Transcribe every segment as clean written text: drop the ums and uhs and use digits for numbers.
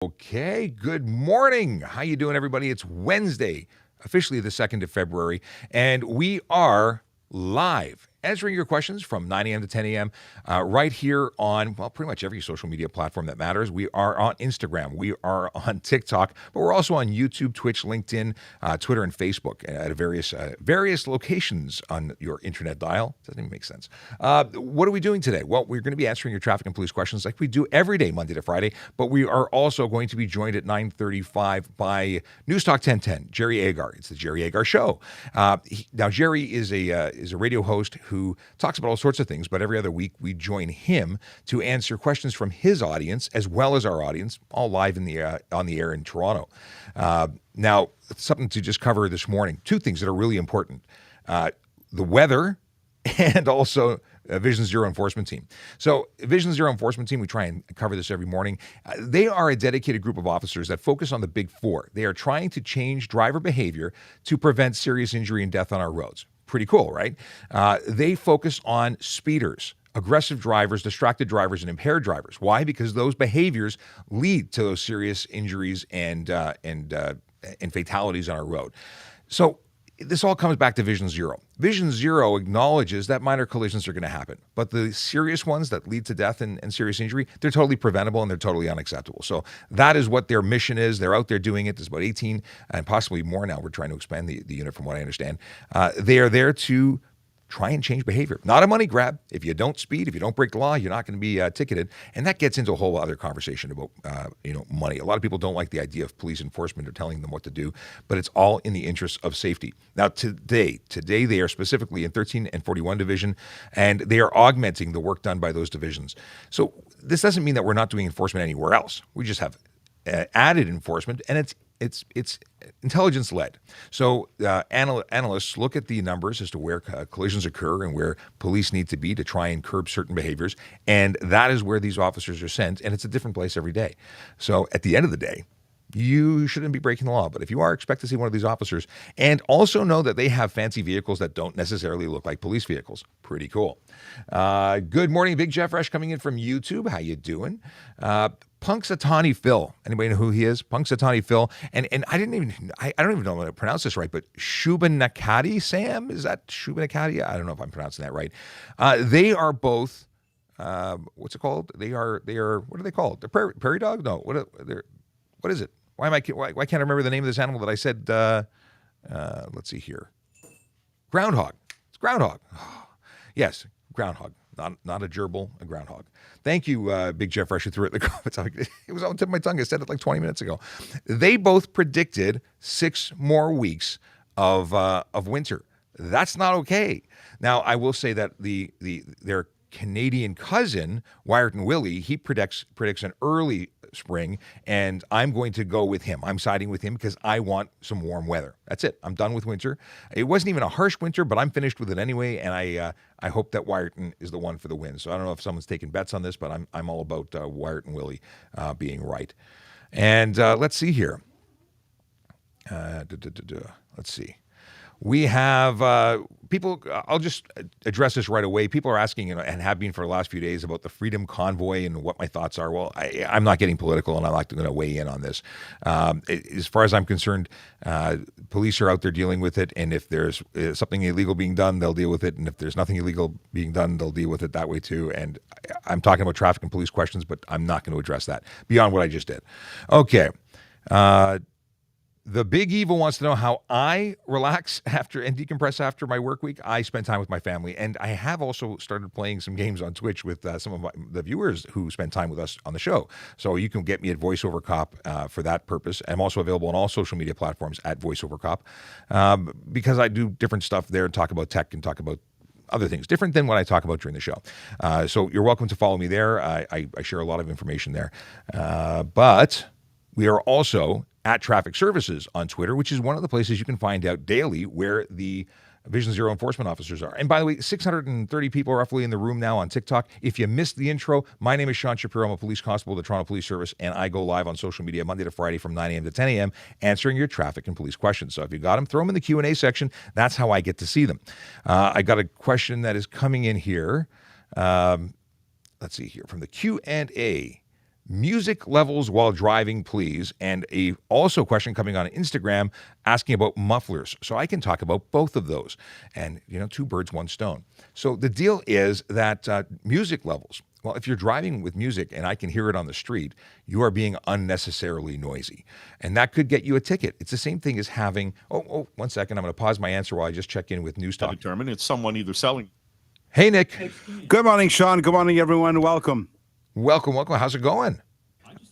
Okay, good morning. How you doing, everybody? It's Wednesday, officially the 2nd of February, and we are live answering your questions from 9 a.m. to 10 a.m. Right here on, well, pretty much every social media platform that matters. We are on Instagram. We are on TikTok, but we're also on YouTube, Twitch, LinkedIn, Twitter, and Facebook at various locations on your internet dial. Doesn't even make sense. What are we doing today? Well, we're going to be answering your traffic and police questions like we do every day, Monday to Friday, but we are also going to be joined at 9:35 by News Talk 1010, Jerry Agar. It's the Jerry Agar Show. Now, Jerry is a radio host who talks about all sorts of things, but every other week we join him to answer questions from his audience as well as our audience, all live on the air in Toronto. Now, something to just cover this morning. Two things that are really important. The weather and also Vision Zero Enforcement Team. So Vision Zero Enforcement Team, we try and cover this every morning. They are a dedicated group of officers that focus on the big four. They are trying to change driver behavior to prevent serious injury and death on our roads. Pretty cool, right? They focus on speeders, aggressive drivers, distracted drivers, and impaired drivers. Why? Because those behaviors lead to those serious injuries and fatalities on our road. So this all comes back to Vision Zero. Vision Zero acknowledges that minor collisions are going to happen, but the serious ones that lead to death and serious injury, they're totally preventable and they're totally unacceptable. So that is what their mission is. They're out there doing it. There's about 18 and possibly more now. We're trying to expand the unit from what I understand. They are there to try and change behavior. Not a money grab. If you don't speed, if you don't break the law, you're not going to be ticketed. And that gets into a whole other conversation about money. A lot of people don't like the idea of police enforcement or telling them what to do, but it's all in the interest of safety. Now, today they are specifically in 13 and 41 division, and they are augmenting the work done by those divisions. So this doesn't mean that we're not doing enforcement anywhere else. We just have added enforcement, and it's intelligence led. So analysts look at the numbers as to where collisions occur and where police need to be to try and curb certain behaviors, and that is where these officers are sent, and it's a different place every day. So at the end of the day, you shouldn't be breaking the law, but if you are, expect to see one of these officers, and also know that they have fancy vehicles that don't necessarily look like police vehicles. Pretty cool. Good morning, Big Jeff Fresh coming in from YouTube. How you doing? Punxsutawney Phil. Anybody know who he is? Punxsutawney Phil. And I don't even know how to pronounce this right, but Shubenacadie Sam? Is that Shubenacadie? I don't know if I'm pronouncing that right. They are both, what's it called? They are, what are they called? They're prairie dog? No, what is it? Why can't I remember the name of this animal that I said, let's see here. Groundhog. It's groundhog. Yes, groundhog. Not a gerbil, a groundhog. Thank you, Big Jeff Fresh, who threw it in the comments. It was on the tip of my tongue. I said it like 20 minutes ago. They both predicted 6 more weeks of winter. That's not okay. Now, I will say that their Canadian cousin, Wyerton Willie, he predicts an early spring, and I'm going to go with him. I'm siding with him because I want some warm weather. That's it. I'm done with winter. It wasn't even a harsh winter, but I'm finished with it anyway, and I hope that Wyerton is the one for the win. So I don't know if someone's taking bets on this, but I'm all about Wyerton Willie being right. And let's see here. Let's see. We have people, I'll just address this right away. People are asking, and have been for the last few days, about the Freedom Convoy and what my thoughts are. Well, I'm not getting political, and I'm not going to weigh in on this. As far as I'm concerned, police are out there dealing with it, and if there's something illegal being done, they'll deal with it. And if there's nothing illegal being done, they'll deal with it that way too. And I'm talking about traffic and police questions, but I'm not going to address that beyond what I just did. Okay. The Big Evil wants to know how I relax after and decompress after my work week. I spend time with my family, and I have also started playing some games on Twitch with some of the viewers who spend time with us on the show. So you can get me at VoiceoverCop for that purpose. I'm also available on all social media platforms at VoiceoverCop because I do different stuff there and talk about tech and talk about other things, different than what I talk about during the show. So you're welcome to follow me there. I share a lot of information there. But we are also at Traffic Services on Twitter, which is one of the places you can find out daily where the Vision Zero enforcement officers are. And by the way, 630 people roughly in the room now on TikTok. If you missed the intro, my name is Sean Shapiro. I'm a police constable with the Toronto Police Service, and I go live on social media Monday to Friday from 9 a.m. to 10 a.m. answering your traffic and police questions. So if you got them, throw them in the Q&A section. That's how I get to see them. I got a question that is coming in here. Let's see here. From the Q&A. Music levels while driving, please. And a also question coming on Instagram asking about mufflers. So I can talk about both of those. And, two birds, one stone. So the deal is that music levels, well, if you're driving with music and I can hear it on the street, you are being unnecessarily noisy. And that could get you a ticket. It's the same thing as having, 1 second. I'm going to pause my answer while I just check in with News Talk. Determine it's someone either selling. Hey, Nick. Good morning, Sean. Good morning, everyone. Welcome. Welcome. How's it going?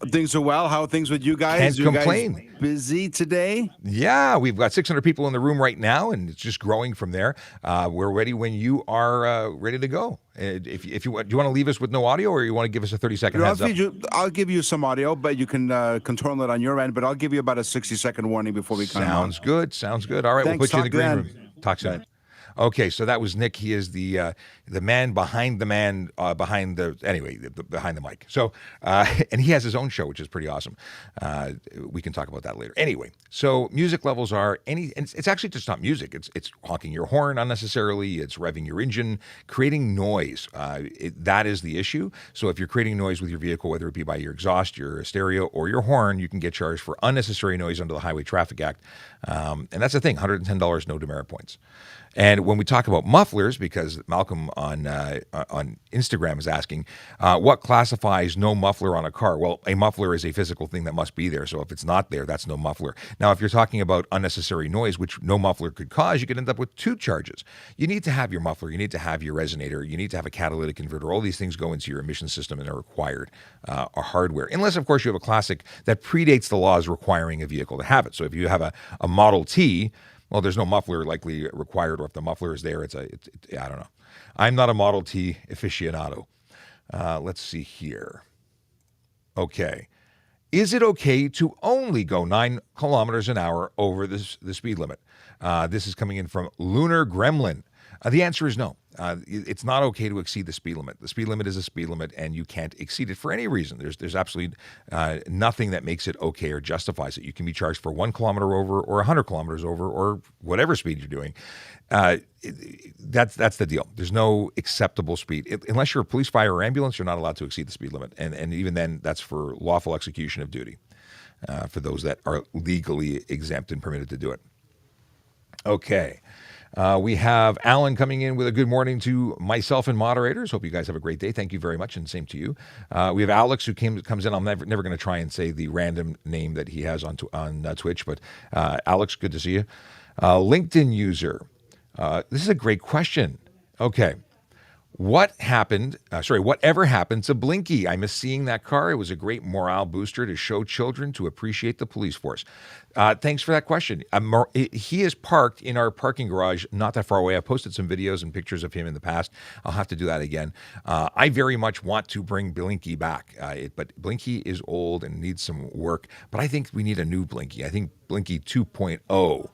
Things are well. How are things with you guys? Can't complain. Guys busy today? Yeah, we've got 600 people in the room right now, and it's just growing from there. We're ready when you are ready to go. If you want, do you want to leave us with no audio, or you want to give us a 30-second heads up? I'll give you some audio, but you can control it on your end. But I'll give you about a 60-second warning before we come on. Sounds good. All right, Thanks, we'll put you in the green room. then. Talk soon. Okay, so that was Nick. He is the man behind the man behind the mic. So and he has his own show, which is pretty awesome. We can talk about that later. Anyway, so music levels are and it's actually just not music. It's honking your horn unnecessarily. It's revving your engine, creating noise. That is the issue. So if you're creating noise with your vehicle, whether it be by your exhaust, your stereo, or your horn, you can get charged for unnecessary noise under the Highway Traffic Act. And that's the thing: $110, no demerit points. And when we talk about mufflers, because Malcolm on Instagram is asking, what classifies no muffler on a car? Well, a muffler is a physical thing that must be there. So if it's not there, that's no muffler. Now, if you're talking about unnecessary noise, which no muffler could cause, you could end up with 2 charges. You need to have your muffler. You need to have your resonator. You need to have a catalytic converter. All these things go into your emission system and are required hardware. Unless, of course, you have a classic that predates the laws requiring a vehicle to have it. So if you have a Model T, well, there's no muffler likely required, or if the muffler is there, I don't know. I'm not a Model T aficionado. Let's see here. Okay. Is it okay to only go 9 kilometers an hour over the speed limit? This is coming in from Lunar Gremlin. The answer is no. It's not okay to exceed the speed limit. The speed limit is a speed limit, and you can't exceed it for any reason. There's absolutely nothing that makes it okay or justifies it. You can be charged for 1 kilometer over, or 100 kilometers over, or whatever speed you're doing. That's the deal. There's no acceptable speed. Unless you're a police, fire, or ambulance, you're not allowed to exceed the speed limit. And even then, that's for lawful execution of duty, for those that are legally exempt and permitted to do it. Okay. We have Alan coming in with a good morning to myself and moderators. Hope you guys have a great day. Thank you very much, and same to you. We have Alex who comes in. I'm never going to try and say the random name that he has on Twitch, but Alex, good to see you. LinkedIn user. This is a great question. Okay. Whatever happened to Blinky? I miss seeing that car. It was a great morale booster to show children to appreciate the police force. Thanks for that question. He is parked in our parking garage not that far away. I've posted some videos and pictures of him in the past. I'll have to do that again. I very much want to bring Blinky back, but Blinky is old and needs some work. But I think we need a new Blinky. I think Blinky 2.0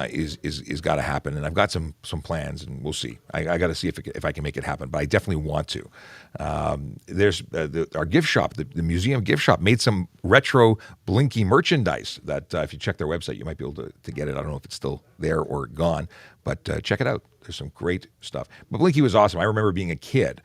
is got to happen, and I've got some plans, and we'll see. I got to see if I can make it happen, but I definitely want to. There's our gift shop, the museum gift shop, made some retro Blinky merchandise that if you check their website, you might be able to get it. I don't know if it's still there or gone, but check it out. There's some great stuff. But Blinky was awesome. I remember being a kid,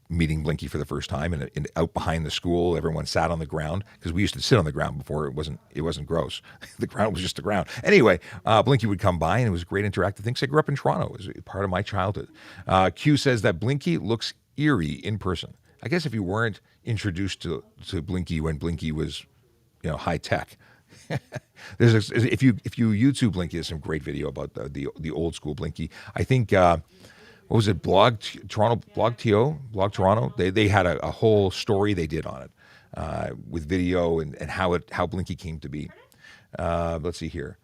meeting Blinky for the first time, and out behind the school, everyone sat on the ground, because we used to sit on the ground before. It wasn't gross. The ground was just the ground. Anyway, Blinky would come by, and it was a great interactive thing. So I grew up in Toronto. It was part of my childhood. Q says that Blinky looks eerie in person. I guess if you weren't introduced to Blinky when Blinky was, high tech. If you YouTube Blinky, there's some great video about the old school Blinky. I think what was it? Blog Toronto. They had a whole story they did on it with video and how Blinky came to be. Let's see here.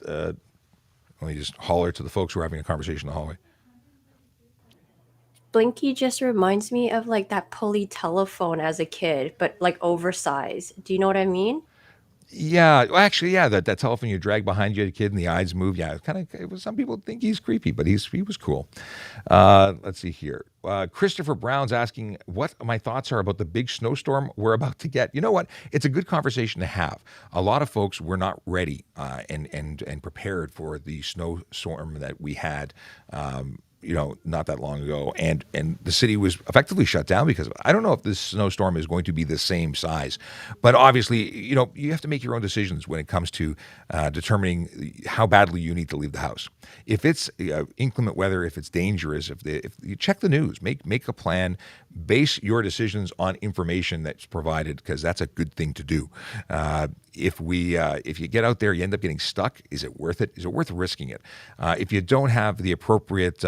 Let me just holler to the folks who are having a conversation in the hallway. Blinky just reminds me of like that pulley telephone as a kid, but like oversized. Do you know what I mean? Yeah, well, actually, yeah, that telephone you drag behind you, a kid, and the eyes move. Yeah, it was. Some people think he's creepy, but he was cool. Let's see here. Christopher Brown's asking what my thoughts are about the big snowstorm we're about to get. You know what? It's a good conversation to have. A lot of folks were not ready and prepared for the snowstorm that we had not that long ago, and the city was effectively shut down because of it. I don't know if this snowstorm is going to be the same size, but obviously, you have to make your own decisions when it comes to determining how badly you need to leave the house. If it's inclement weather, if it's dangerous, if you check the news, make a plan, base your decisions on information that's provided, because that's a good thing to do. If you get out there, you end up getting stuck. Is it worth it? Is it worth risking it? If you don't have the appropriate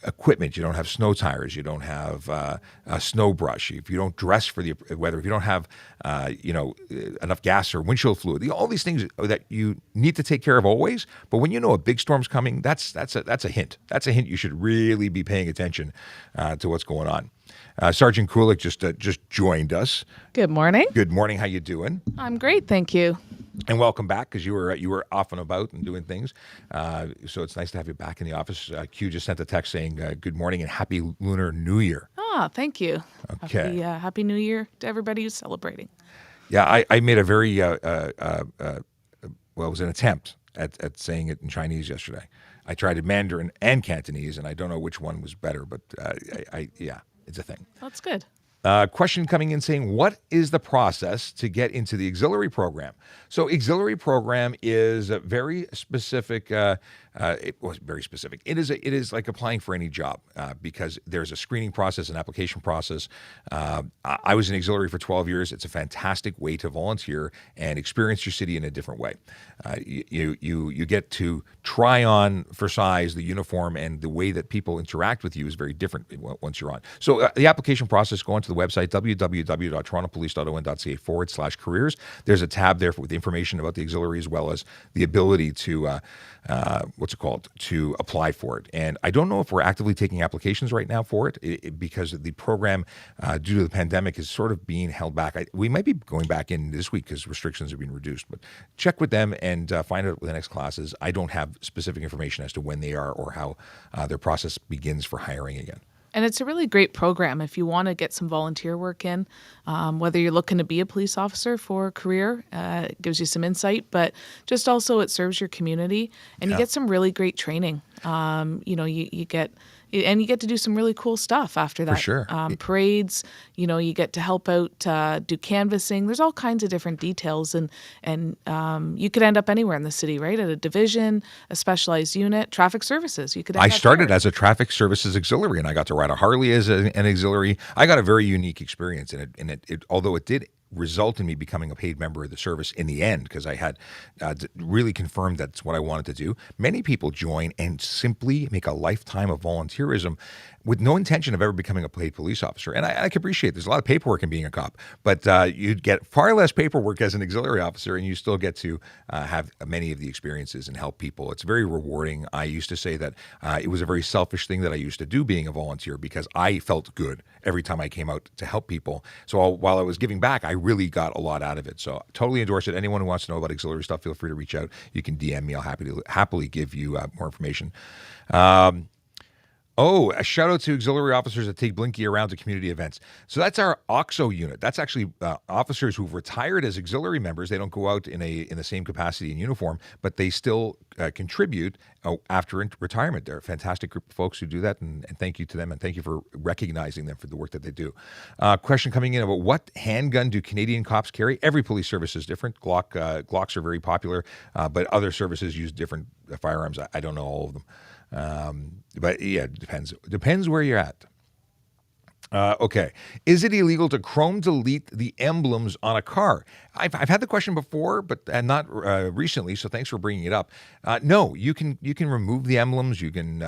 equipment, you don't have snow tires, you don't have a snow brush, if you don't dress for the weather, if you don't have enough gas or windshield fluid, all these things that you need to take care of always. But when you know a big storm's coming, that's a hint. That's a hint you should really be paying attention to what's going on. Sgt Kulick just joined us. Good morning. Good morning. How you doing? I'm great, thank you. And welcome back, because you were off and about and doing things. So it's nice to have you back in the office. Q just sent a text saying good morning and happy Lunar New Year. Thank you. Okay. Happy New Year to everybody who's celebrating. Yeah, I made a very it was an attempt at saying it in Chinese yesterday. I tried it Mandarin and Cantonese, and I don't know which one was better, but it's a thing. That's good. Question coming in saying, what is the process to get into the auxiliary program? So auxiliary program is a very specific. It was very specific. It is like applying for any job because there's a screening process, an application process. I was in auxiliary for 12 years. It's a fantastic way to volunteer and experience your city in a different way. You get to try on for size the uniform, and the way that people interact with you is very different once you're on. So the application process, go onto the website www.torontopolice.on.ca/careers. There's a tab there with information about the auxiliary, as well as the ability to to apply for it. And I don't know if we're actively taking applications right now for it, because the program, due to the pandemic, is sort of being held back. We might be going back in this week because restrictions are being reduced, but check with them and find out what the next classes. I don't have specific information as to when they are or how their process begins for hiring again. And it's a really great program if you want to get some volunteer work in, whether you're looking to be a police officer for a career. It gives you some insight, but just also it serves your community, and you get some really great training. You get to do some really cool stuff after that. For sure. Parades, you get to help out, do canvassing. There's all kinds of different details, and you could end up anywhere in the city, right? At a division, a specialized unit, traffic services. You could. I started as a traffic services auxiliary, and I got to ride a Harley as an auxiliary. I got a very unique experience in it, although it did result in me becoming a paid member of the service in the end, because I had really confirmed that's what I wanted to do. Many people join and simply make a lifetime of volunteerism with no intention of ever becoming a paid police officer. And I can appreciate there's a lot of paperwork in being a cop, but you'd get far less paperwork as an auxiliary officer, and you still get to have many of the experiences and help people. It's very rewarding. I used to say that it was a very selfish thing that I used to do, being a volunteer, because I felt good every time I came out to help people. So while I was giving back, I really got a lot out of it. So totally endorse it. Anyone who wants to know about auxiliary stuff, feel free to reach out. You can DM me. I'll happily give you more information. A shout out to auxiliary officers that take Blinky around to community events. So that's our OXO unit. That's actually officers who've retired as auxiliary members. They don't go out in the same capacity in uniform, but they still contribute after retirement. They're a fantastic group of folks who do that, and thank you to them, and thank you for recognizing them for the work that they do. Question coming in about what handgun do Canadian cops carry? Every police service is different. Glocks are very popular, but other services use different firearms. I don't know all of them. But yeah, it depends. Depends where you're at. Okay. Is it illegal to chrome delete the emblems on a car? I've had the question before, but not recently. So thanks for bringing it up. No, you can remove the emblems. You can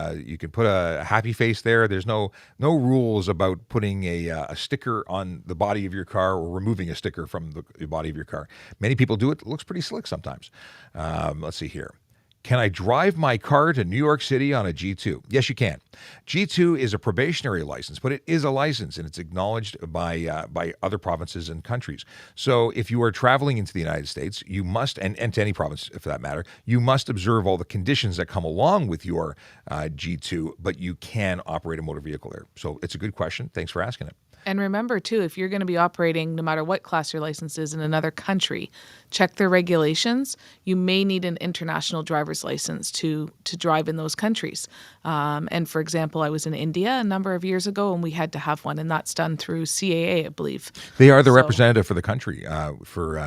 put a happy face there. There's no rules about putting a sticker on the body of your car or removing a sticker from the body of your car. Many people do it. It looks pretty slick sometimes. Let's see here. Can I drive my car to New York City on a G2? Yes, you can. G2 is a probationary license, but it is a license, and it's acknowledged by other provinces and countries. So if you are traveling into the United States, you must, and to any province for that matter, you must observe all the conditions that come along with your G2, but you can operate a motor vehicle there. So it's a good question. Thanks for asking it. And remember, too, if you're going to be operating, no matter what class your license is, in another country, check their regulations. You may need an international driver's license to drive in those countries. And for example, I was in India a number of years ago, and we had to have one, and that's done through CAA, I believe. They are the representative for the country for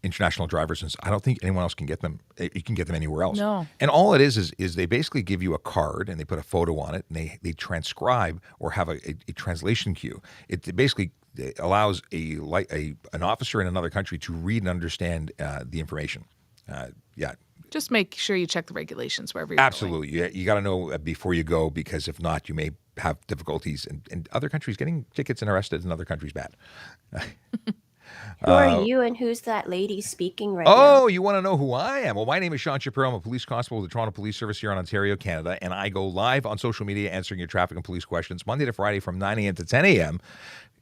international driver's license. I don't think anyone else can get them. You can get them anywhere else. No. And all it is they basically give you a card and they put a photo on it and they transcribe or have a translation cue. It basically allows an officer in another country to read and understand the information. Yeah. Just make sure you check the regulations wherever you're Absolutely. You got to know before you go, because if not, you may have difficulties. And other countries, getting tickets and arrested in other countries, bad. Who are you and who's that lady speaking right now? Oh, you want to know who I am? Well, my name is Sean Shapiro. I'm a police constable with the Toronto Police Service here in Ontario, Canada, and I go live on social media answering your traffic and police questions Monday to Friday from 9 a.m. to 10 a.m.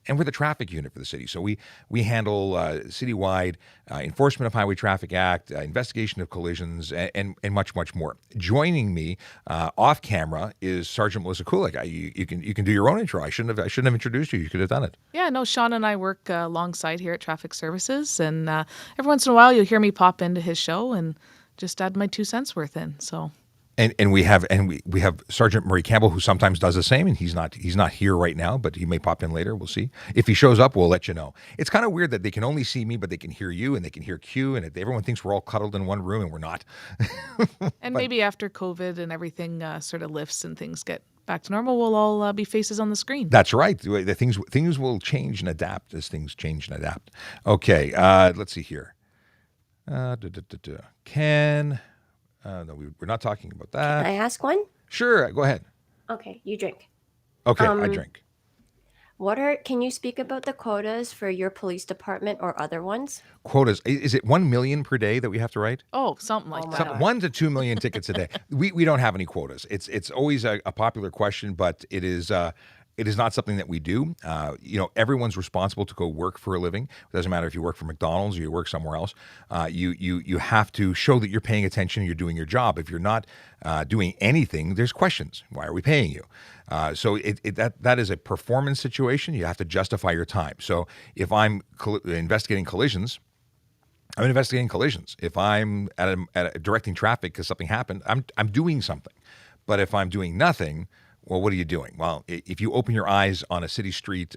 And we're the traffic unit for the city. So we handle citywide enforcement of Highway Traffic Act, investigation of collisions, and much, much more. Joining me off camera is Sergeant Melissa Kulick. You can do your own intro. I shouldn't have introduced you. You could have done it. Yeah, no, Sean and I work alongside here at Traffic Services, and every once in a while you'll hear me pop into his show and just add my 2 cents worth in. So. And we have Sergeant Murray Campbell, who sometimes does the same, and he's not here right now, but he may pop in later. We'll see. If he shows up, we'll let you know. It's kind of weird that they can only see me, but they can hear you and they can hear Q, and everyone thinks we're all cuddled in one room, and we're not. And maybe after COVID and everything sort of lifts and things get back to normal, we'll all be faces on the screen. That's right. The things will change and adapt as things change and adapt. Okay, let's see here. No, we're not talking about that. Can I ask one? Sure, go ahead. Okay, you drink. Okay, I drink. Can you speak about the quotas for your police department or other ones? Quotas. Is it 1 million per day that we have to write? Oh, something like that. 1 to 2 million tickets a day. We don't have any quotas. It's always a popular question, but it is not something that we do. Everyone's responsible to go work for a living. It doesn't matter if you work for McDonald's or you work somewhere else. You have to show that you're paying attention and you're doing your job. If you're not doing anything, there's questions. Why are we paying you? So that is a performance situation. You have to justify your time. So if I'm investigating collisions, I'm investigating collisions. If I'm directing traffic because something happened, I'm doing something. But if I'm doing nothing, well, what are you doing? Well, if you open your eyes on a city street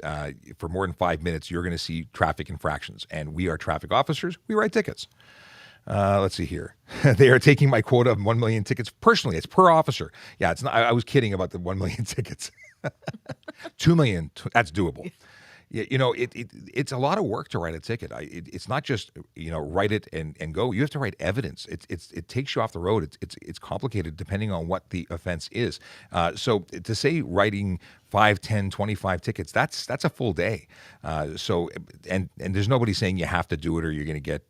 for more than 5 minutes, you're going to see traffic infractions. And we are traffic officers. We write tickets. Let's see here. They are taking my quota of 1 million tickets personally. It's per officer. Yeah, it's not. I was kidding about the 1 million tickets. 2 million, that's doable. Yeah, it's a lot of work to write a ticket. It's not just write it and go. You have to write evidence. It takes you off the road. It's complicated depending on what the offense is. So to say writing 5, 10, 25 tickets, that's a full day. So there's nobody saying you have to do it or you're going to get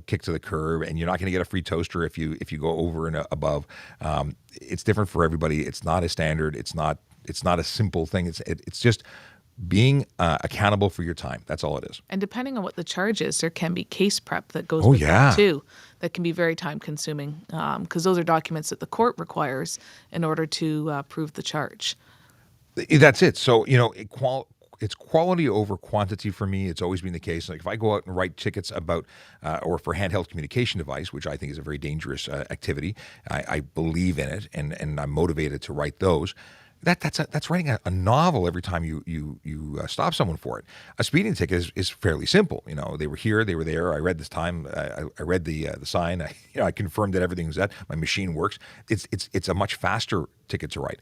kicked to the curb, and you're not going to get a free toaster if you go over and above. It's different for everybody. It's not a standard. It's not a simple thing. It's just being accountable for your time. That's all it is. And depending on what the charge is, there can be case prep that goes with that too. That can be very time consuming because those are documents that the court requires in order to prove the charge. That's it. So, it's quality over quantity for me. It's always been the case. Like if I go out and write tickets about or for handheld communication device, which I think is a very dangerous activity, I believe in it and I'm motivated to write those. That's writing a novel every time you stop someone for it. A speeding ticket is fairly simple. They were here, they were there. I read this time. I read the sign. I confirmed that everything was that. My machine works. It's a much faster ticket to write,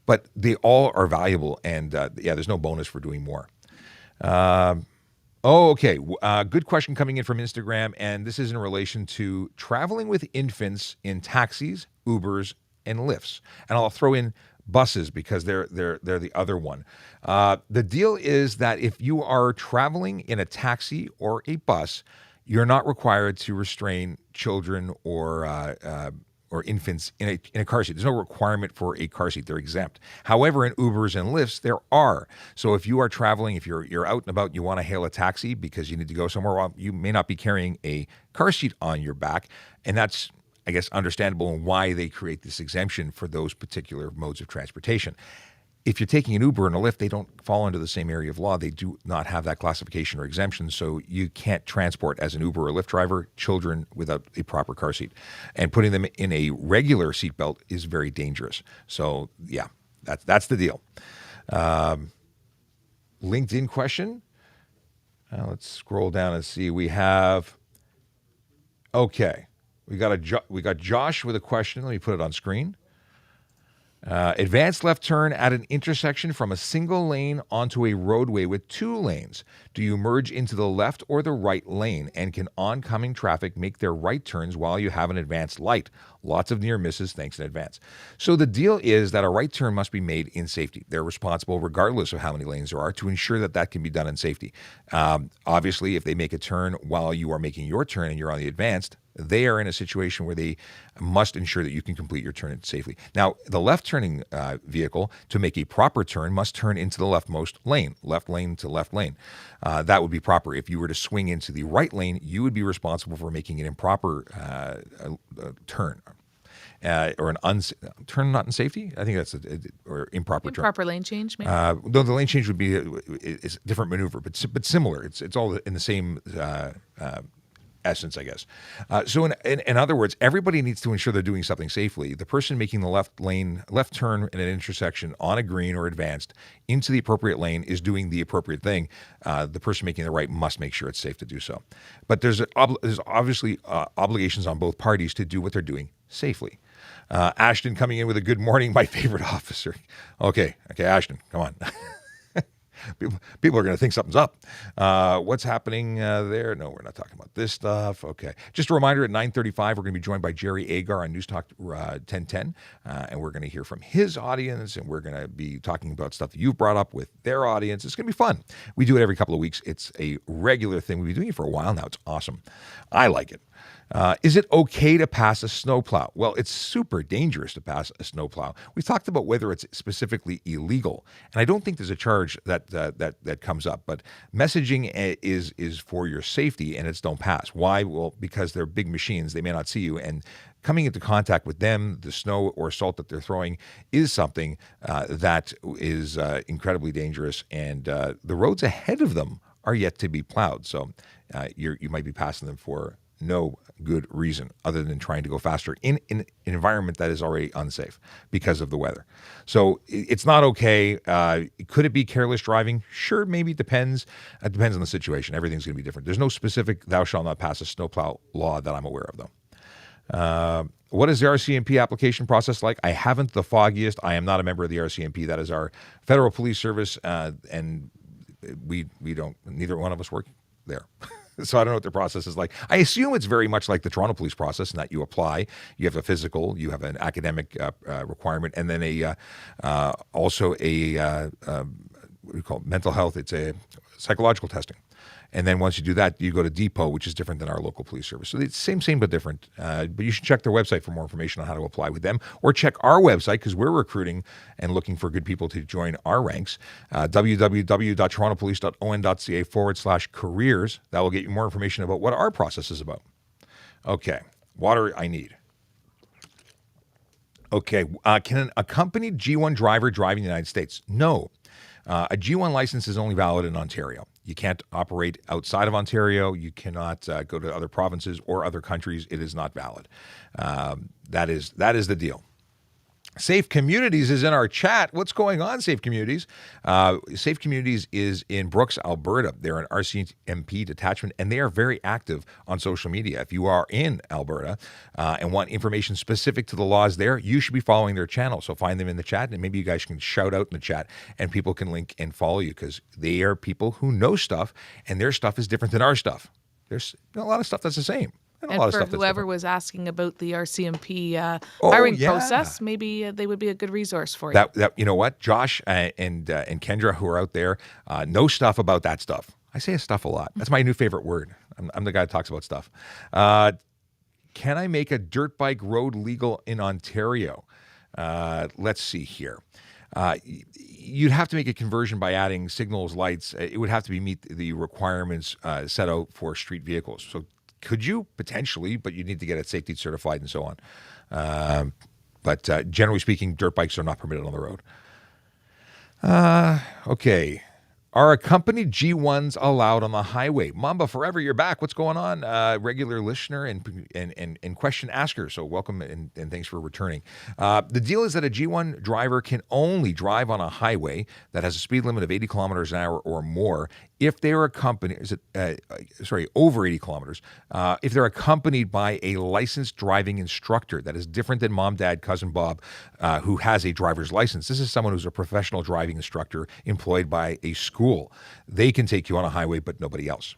but they all are valuable. And there's no bonus for doing more. Okay. Good question coming in from Instagram, and this is in relation to traveling with infants in taxis, Ubers, and Lyfts. And I'll throw in buses because they're the other one. The deal is that if you are traveling in a taxi or a bus, you're not required to restrain children or infants in a car seat. There's no requirement for a car seat. They're exempt. However, in Ubers and Lyfts, there are. So if you are traveling, if you're out and about, you want to hail a taxi because you need to go somewhere, well, you may not be carrying a car seat on your back, and that's, I guess, understandable and why they create this exemption for those particular modes of transportation. If you're taking an Uber and a Lyft, they don't fall into the same area of law. They do not have that classification or exemption, so you can't transport as an Uber or Lyft driver children without a proper car seat. And putting them in a regular seatbelt is very dangerous. So, yeah, that's the deal. LinkedIn question. Let's scroll down and see. We have, okay, we got Josh with a question. Let me put it on screen. Advanced left turn at an intersection from a single lane onto a roadway with 2 lanes. Do you merge into the left or the right lane? And can oncoming traffic make their right turns while you have an advanced light? Lots of near misses, thanks in advance. So the deal is that a right turn must be made in safety. They're responsible, regardless of how many lanes there are, to ensure that that can be done in safety. Obviously, if they make a turn while you are making your turn and you're on the advanced, they are in a situation where they must ensure that you can complete your turn safely. Now, the left turning vehicle, to make a proper turn, must turn into the leftmost lane, left lane to left lane. That would be proper. If you were to swing into the right lane, you would be responsible for making an improper turn. Or an turn not in safety. I think that's or improper turn. Improper lane change, maybe. No, the lane change would be it's a different maneuver, but similar. It's all in the same essence, I guess. So in other words, everybody needs to ensure they're doing something safely. The person making the left turn in an intersection on a green or advanced into the appropriate lane is doing the appropriate thing. The person making the right must make sure it's safe to do so. But there's obviously obligations on both parties to do what they're doing safely. Ashton coming in with a good morning, my favorite officer. Okay, Ashton, come on. People are going to think something's up. What's happening there? No, we're not talking about this stuff. Okay. Just a reminder, at 9:35, we're going to be joined by Jerry Agar on News Talk 1010, and we're going to hear from his audience, and we're going to be talking about stuff that you've brought up with their audience. It's going to be fun. We do it every couple of weeks. It's a regular thing. We've been doing it for a while now. It's awesome. I like it. Is it okay to pass a snowplow? Well, it's super dangerous to pass a snowplow. We've talked about whether it's specifically illegal, and I don't think there's a charge that comes up. But messaging is for your safety, and it's don't pass. Why? Well, because they're big machines. They may not see you, and coming into contact with them, the snow or salt that they're throwing, is something that is incredibly dangerous, and the roads ahead of them are yet to be plowed. So you might be passing them for no good reason other than trying to go faster in an environment that is already unsafe because of the weather. So it's not okay. Could it be careless driving? Sure, maybe it depends. It depends on the situation. Everything's going to be different. There's no specific thou shalt not pass a snowplow law that I'm aware of, though. What is the RCMP application process like? I haven't the foggiest. I am not a member of the RCMP. That is our federal police service, and we don't, neither one of us work there. So I don't know what their process is like. I assume it's very much like the Toronto police process in that you apply, you have a physical, you have an academic requirement, and then also a what do you call it? Mental health. It's a psychological testing. And then once you do that, you go to Depot, which is different than our local police service. So it's same, but different. But you should check their website for more information on how to apply with them, or check our website because we're recruiting and looking for good people to join our ranks. www.torontopolice.on.ca/careers. That will get you more information about what our process is about. Okay, water I need. Okay, can an accompanied G1 driver drive in the United States? No. A G1 license is only valid in Ontario. You can't operate outside of Ontario. You cannot go to other provinces or other countries. It is not valid. That is the deal. Safe Communities is in our chat. What's going on, Safe Communities? Safe Communities is in Brooks, Alberta. They're an RCMP detachment, and they are very active on social media. If you are in Alberta and want information specific to the laws there, you should be following their channel. So find them in the chat, and maybe you guys can shout out in the chat, and people can link and follow you because they are people who know stuff, and their stuff is different than our stuff. There's a lot of stuff that's the same. And for whoever was asking about the RCMP hiring process, maybe they would be a good resource for you. That you know what, Josh and Kendra, who are out there, know stuff about that stuff. I say stuff a lot. That's my new favorite word. I'm the guy that talks about stuff. Can I make a dirt bike road legal in Ontario? Let's see here. You'd have to make a conversion by adding signals, lights. It would have to meet the requirements set out for street vehicles. So could you? Potentially, but you need to get it safety certified and so on. But generally speaking, dirt bikes are not permitted on the road. Okay. Are accompanied G1s allowed on the highway? Mamba Forever, you're back. What's going on? Regular listener and question asker. So welcome and thanks for returning. The deal is that a G1 driver can only drive on a highway that has a speed limit of 80 kilometers an hour or more if they are accompanied, over 80 kilometers, if they're accompanied by a licensed driving instructor. That is different than mom, dad, cousin Bob, who has a driver's license. This is someone who's a professional driving instructor employed by a school. They can take you on a highway, but nobody else.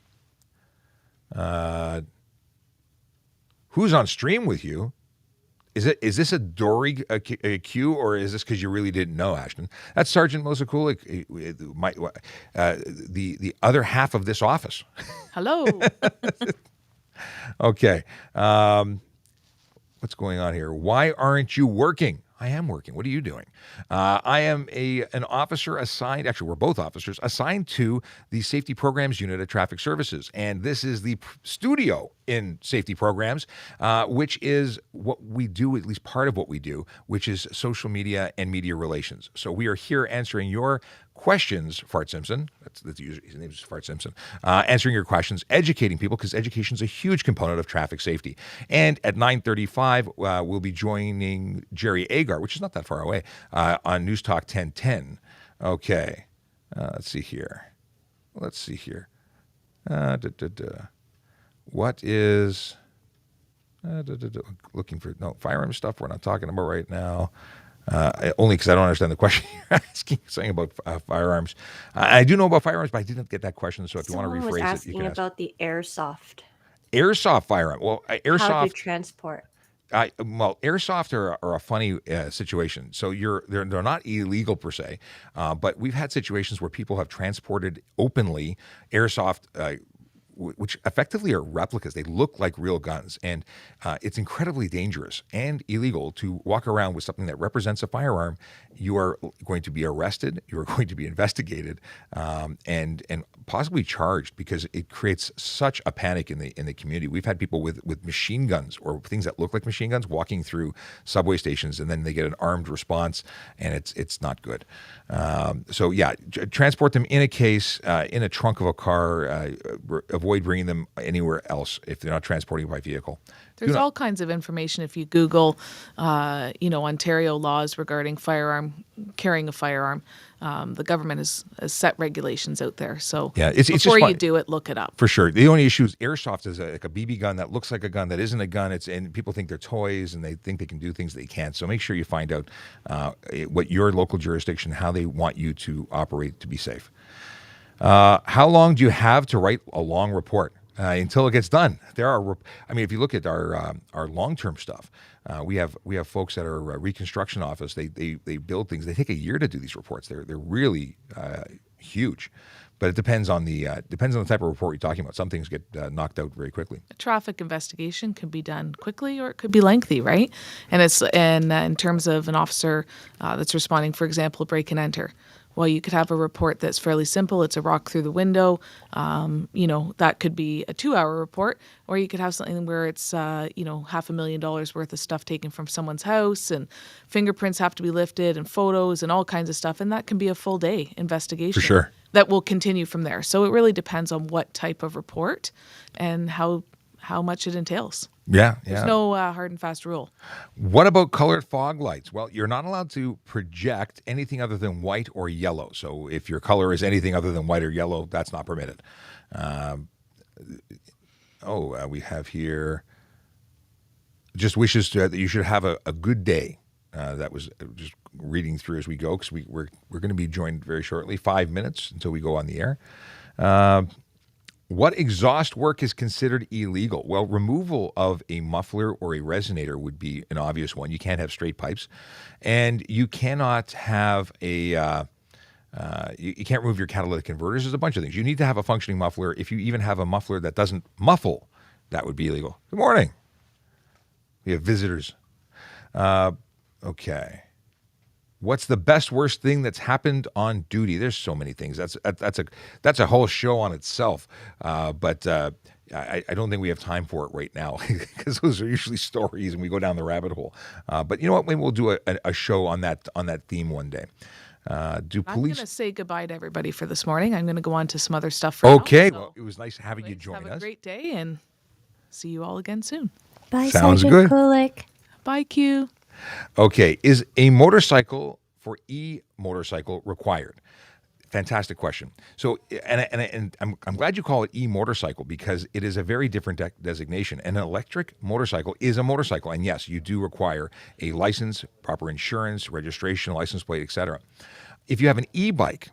Who's on stream with you? Is this a Dory cue, or is this because you really didn't know, Ashton? That's Sergeant Sgt Kulick, the other half of this office. Hello. Okay. What's going on here? Why aren't you working? I am working. What are you doing? I am an officer assigned, actually, we're both officers, assigned to the Safety Programs Unit at Traffic Services. And this is the studio in safety programs, which is what we do, at least part of what we do, which is social media and media relations. So we are here answering your questions, Fart Simpson. That's usually, his name is Fart Simpson. Answering your questions, educating people, because education is a huge component of traffic safety. And at 9:35, we'll be joining Jerry Agar, which is not that far away, on News Talk 1010. Okay. Let's see here. What is... looking for... No, firearm stuff we're not talking about right now. Only because I don't understand the question you're asking, saying about firearms. I do know about firearms, but I didn't get that question. So if you want to rephrase was it, you asking can ask. about the airsoft. Airsoft firearm. Well, airsoft. How to transport. Airsoft are a funny situation. So they're not illegal per se, but we've had situations where people have transported openly airsoft, which effectively are replicas. They look like real guns, and it's incredibly dangerous and illegal to walk around with something that represents a firearm. You are going to be arrested. You are going to be investigated, and possibly charged, because it creates such a panic in the community. We've had people with machine guns or things that look like machine guns walking through subway stations, and then they get an armed response, and it's not good. So yeah, transport them in a case, in a trunk of a car. Avoid bringing them anywhere else if they're not transporting by vehicle. There's all kinds of information if you Google, Ontario laws regarding carrying a firearm. The government has set regulations out there. So yeah, it's before just you do it, look it up. For sure. The only issue is airsoft is like a BB gun that looks like a gun that isn't a gun. And people think they're toys, and they think they can do things they can't. So make sure you find out what your local jurisdiction, how they want you to operate to be safe. How long do you have to write a long report? Until it gets done. If you look at our long-term stuff, we have folks that are reconstruction office. They build things. They take a year to do these reports. They're really huge, but it depends on the type of report you're talking about. Some things get knocked out very quickly. A traffic investigation can be done quickly, or it could be lengthy, right? And in terms of an officer that's responding, for example, break and enter. Well, you could have a report that's fairly simple. It's a rock through the window. That could be a 2-hour report, or you could have something where it's, $500,000 worth of stuff taken from someone's house, and fingerprints have to be lifted, and photos, and all kinds of stuff. And that can be a full day investigation. For sure. That will continue from there. So it really depends on what type of report and how much it entails. Yeah. There's no hard and fast rule. What about colored fog lights? Well, you're not allowed to project anything other than white or yellow. So if your color is anything other than white or yellow, that's not permitted. We have here just wishes that you should have a good day. That was just reading through as we go, because we're going to be joined very shortly. 5 minutes until we go on the air. What exhaust work is considered illegal? Well, removal of a muffler or a resonator would be an obvious one. You can't have straight pipes, and you cannot have you can't remove your catalytic converters. There's a bunch of things. You need to have a functioning muffler. If you even have a muffler that doesn't muffle, that would be illegal. Good morning. We have visitors. Okay. What's the best, worst thing that's happened on duty? There's so many things. That's a whole show on itself. But I don't think we have time for it right now, because those are usually stories and we go down the rabbit hole. But you know what? Maybe we'll do a show on that theme one day. Do I'm going police? to say goodbye to everybody for this morning. I'm going to go on to some other stuff for now. Okay. So Well, it was nice having you join have a us. great day and see you all again soon. Bye, Sounds Sergeant good. Kulick. Bye, Q. Okay. Is a motorcycle for e-motorcycle required? Fantastic question. So, and I'm glad you call it e-motorcycle because it is a very different designation. An electric motorcycle is a motorcycle, and yes, you do require a license, proper insurance, registration, license plate, etc. If you have an e-bike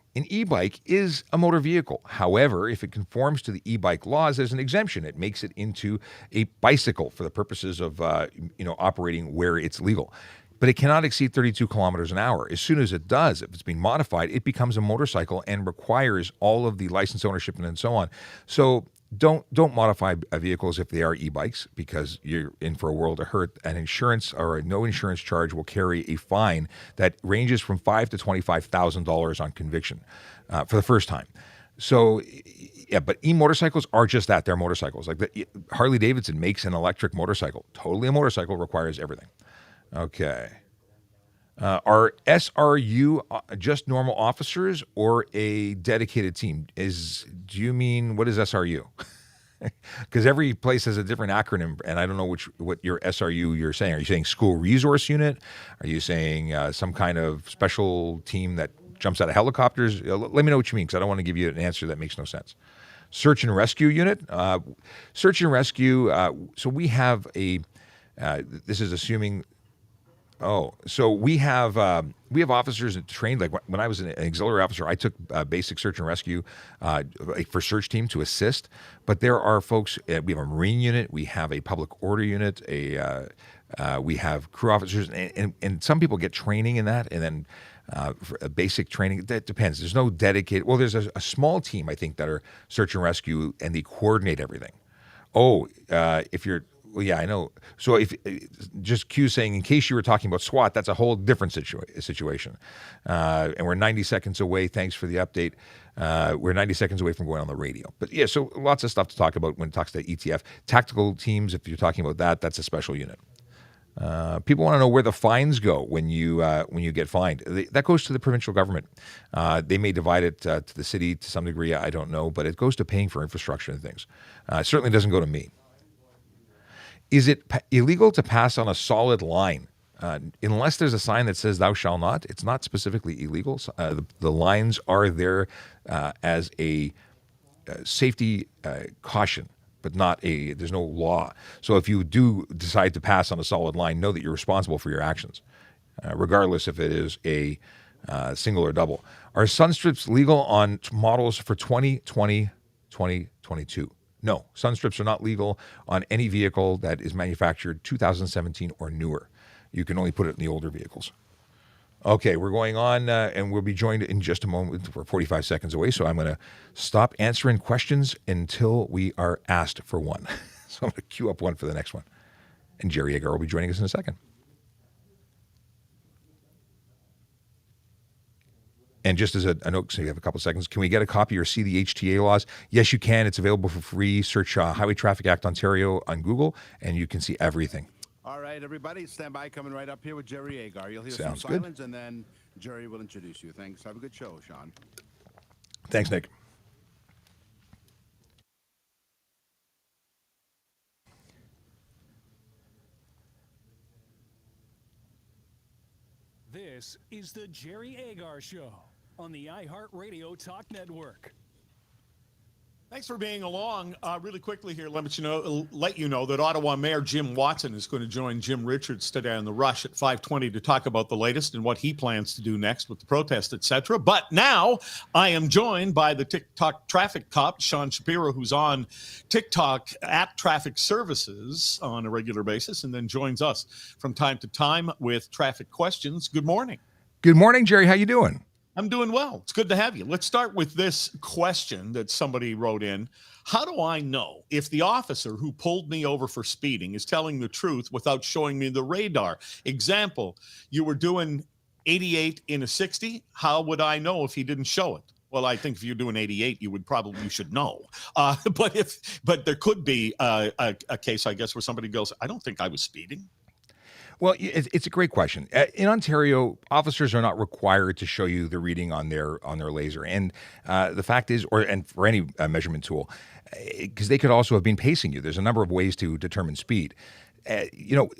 is a motor vehicle. However, if it conforms to the e-bike laws, there's an exemption. It makes it into a bicycle for the purposes of operating where it's legal. But it cannot exceed 32 kilometers an hour. As soon as it does, if it's being modified, it becomes a motorcycle and requires all of the license ownership and so on. So don't modify vehicles if they are e-bikes because you're in for a world of hurt. An insurance or a no insurance charge will carry a fine that ranges from $5,000 to $25,000 on conviction for the first time. So, yeah, but e-motorcycles are just that. They're motorcycles. Like Harley Davidson makes an electric motorcycle. Totally a motorcycle, requires everything. Okay. Are SRU just normal officers or a dedicated team? Do you mean, what is SRU? Because every place has a different acronym, and I don't know what your SRU you're saying. Are you saying school resource unit? Are you saying some kind of special team that jumps out of helicopters? Let me know what you mean, because I don't want to give you an answer that makes no sense. Search and rescue unit. Search and rescue. So we have a. This is assuming. Oh, so we have officers trained. Like when I was an auxiliary officer, I took basic search and rescue for search team to assist. But there are folks. We have a Marine unit. We have a public order unit. We have crew officers, and some people get training in that, and then for a basic training. That depends. There's no dedicated. Well, there's a small team I think that are search and rescue, and they coordinate everything. Oh, if you're. Well, yeah, I know. So if just Q saying, in case you were talking about SWAT, that's a whole different situation. And we're 90 seconds away. Thanks for the update. We're 90 seconds away from going on the radio. But yeah, so lots of stuff to talk about when it talks to ETF. Tactical teams, if you're talking about that, that's a special unit. People want to know where the fines go when you get fined. That goes to the provincial government. They may divide it to the city to some degree. I don't know, but it goes to paying for infrastructure and things. It certainly doesn't go to me. Is it illegal to pass on a solid line? Unless there's a sign that says thou shalt not, it's not specifically illegal. The lines are there as a safety caution, but there's no law. So if you do decide to pass on a solid line, know that you're responsible for your actions, regardless if it is a single or double. Are sun strips legal on models for 2020, 2022? No, sun strips are not legal on any vehicle that is manufactured 2017 or newer. You can only put it in the older vehicles. Okay, we're going on, and we'll be joined in just a moment. We're 45 seconds away, so I'm going to stop answering questions until we are asked for one. So I'm going to queue up one for the next one. And Jerry Agar will be joining us in a second. And just as a note, so you have a couple of seconds, can we get a copy or see the HTA laws? Yes, you can. It's available for free. Search Highway Traffic Act Ontario on Google, and you can see everything. All right, everybody, stand by. Coming right up here with Jerry Agar. You'll hear Sounds some good. silence, and then Jerry will introduce you. Thanks. Have a good show, Sean. Thanks, Nick. This is the Jerry Agar Show on the iHeartRadio Talk Network. Thanks for being along. Really quickly here, let you know that Ottawa Mayor Jim Watson is going to join Jim Richards today on The Rush at 5:20 to talk about the latest and what he plans to do next with the protest, etc. But now I am joined by the TikTok traffic cop, Sean Shapiro, who's on TikTok at Traffic Services on a regular basis and then joins us from time to time with traffic questions. Good morning. Good morning, Jerry. How you doing? I'm doing well. It's good to have you. Let's start with this question that somebody wrote in. How do I know if the officer who pulled me over for speeding is telling the truth without showing me the radar? Example, you were doing 88 in a 60. How would I know if he didn't show it? Well, I think if you're doing 88, you should know. But there could be a case, I guess, where somebody goes, I don't think I was speeding. Well, it's a great question. In Ontario, officers are not required to show you the reading on their laser, and the fact is, and for any measurement tool, because they could also have been pacing you. There's a number of ways to determine speed.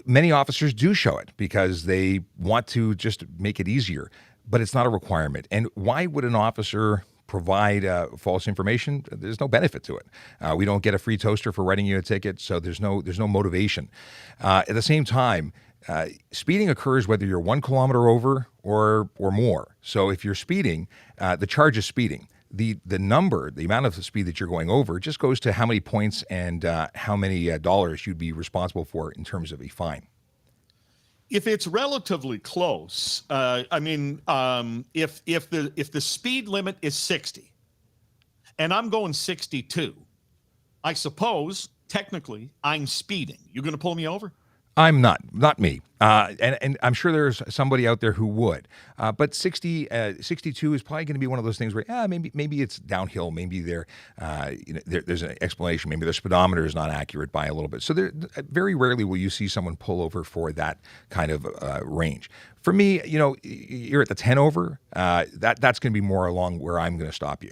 Many officers do show it because they want to just make it easier, but it's not a requirement. And why would an officer provide false information? There's no benefit to it. We don't get a free toaster for writing you a ticket, so there's no motivation. At the same time, speeding occurs whether you're 1 kilometer over or more. So if you're speeding, the charge is speeding. The amount of speed that you're going over just goes to how many points and how many dollars you'd be responsible for in terms of a fine. If it's relatively close, if the speed limit is 60 and I'm going 62, I suppose technically I'm speeding. You're going to pull me over? I'm not me. And I'm sure there's somebody out there who would. But 62 is probably going to be one of those things where maybe it's downhill. Maybe there's an explanation. Maybe their speedometer is not accurate by a little bit. So very rarely will you see someone pull over for that kind of range. For me, you're at the 10 over. That's going to be more along where I'm going to stop you.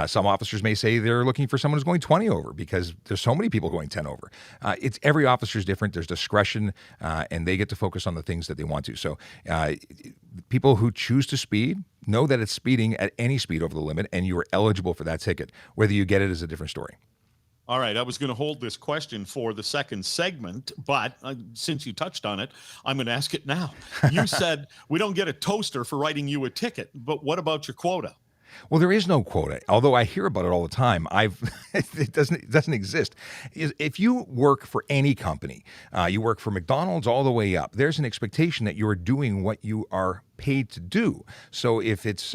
Some officers may say they're looking for someone who's going 20 over because there's so many people going 10 over. Every officer's different. There's discretion, and they get to focus on the things that they want to. So people who choose to speed know that it's speeding at any speed over the limit, and you are eligible for that ticket. Whether you get it is a different story. All right, I was going to hold this question for the second segment, but since you touched on it, I'm going to ask it now. You said we don't get a toaster for writing you a ticket, but what about your quota? Well, there is no quota, although I hear about it all the time. It doesn't exist. If you work for any company, you work for McDonald's all the way up, there's an expectation that you are doing what you are paid to do. So if it's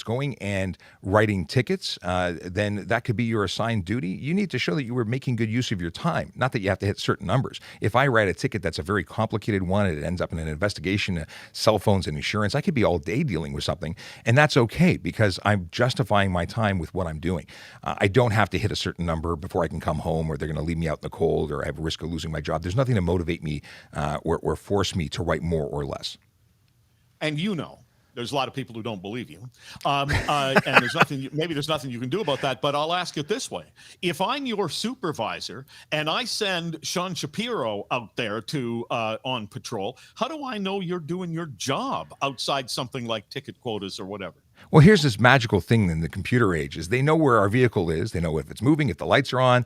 going and writing tickets, then that could be your assigned duty. You need to show that you were making good use of your time, not that you have to hit certain numbers. If I write a ticket that's a very complicated one, it ends up in an investigation, cell phones and insurance, I could be all day dealing with something, and that's okay because I'm justifying my time with what I'm doing. I don't have to hit a certain number before I can come home, or they're going to leave me out in the cold, or I have a risk of losing my job. There's nothing to motivate me or force me to write more or less. And there's a lot of people who don't believe you. And there's nothing you can do about that. But I'll ask it this way. If I'm your supervisor and I send Sean Shapiro out there to on patrol, how do I know you're doing your job outside something like ticket quotas or whatever? Well, here's this magical thing in the computer age is they know where our vehicle is. They know if it's moving, if the lights are on.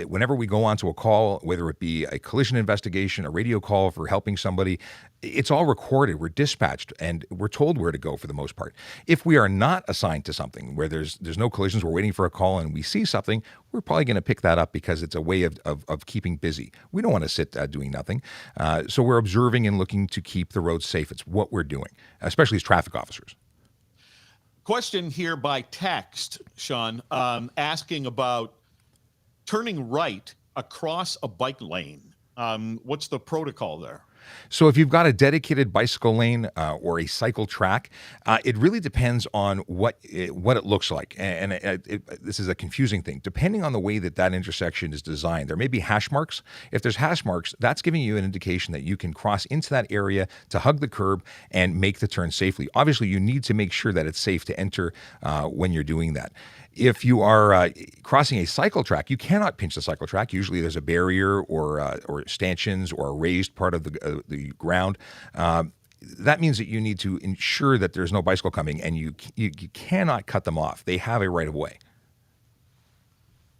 Whenever we go onto a call, whether it be a collision investigation, a radio call for helping somebody, it's all recorded. We're dispatched and we're told where to go for the most part. If we are not assigned to something where there's no collisions, we're waiting for a call and we see something, we're probably going to pick that up because it's a way of keeping busy. We don't want to sit doing nothing. So we're observing and looking to keep the roads safe. It's what we're doing, especially as traffic officers. Question here by text, Sean, asking about turning right across a bike lane. What's the protocol there? So if you've got a dedicated bicycle lane or a cycle track, it really depends on what it looks like. And this is a confusing thing. Depending on the way that intersection is designed, there may be hash marks. If there's hash marks, that's giving you an indication that you can cross into that area to hug the curb and make the turn safely. Obviously, you need to make sure that it's safe to enter when you're doing that. If you are crossing a cycle track, you cannot pinch the cycle track. Usually there's a barrier or stanchions or a raised part of the ground. That means that you need to ensure that there's no bicycle coming, and you cannot cut them off. They have a right of way.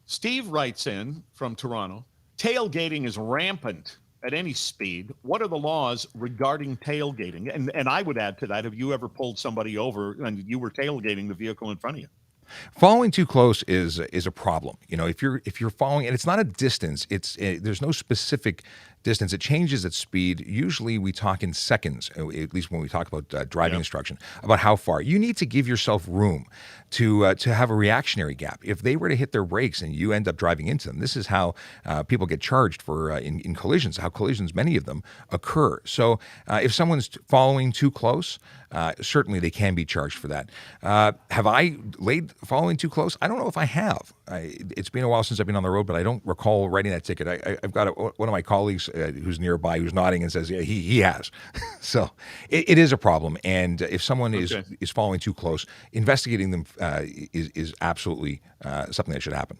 Steve writes in from Toronto, tailgating is rampant at any speed. What are the laws regarding tailgating? And I would add to that, have you ever pulled somebody over and you were tailgating the vehicle in front of you? Following too close is a problem. If you're following, and it's not a distance, there's no specific distance. It changes at speed. Usually we talk in seconds, at least when we talk about driving instruction, about how far. You need to give yourself room to have a reactionary gap. If they were to hit their brakes and you end up driving into them, this is how people get charged for in collisions, how collisions, many of them, occur. So if someone's following too close, certainly they can be charged for that. Have I laid following too close? I don't know if I have. It's been a while since I've been on the road, but I don't recall writing that ticket. I've got one of my colleagues who's nearby who's nodding and says, yeah, he has. So it is a problem. And if someone is following too close, investigating them is absolutely something that should happen.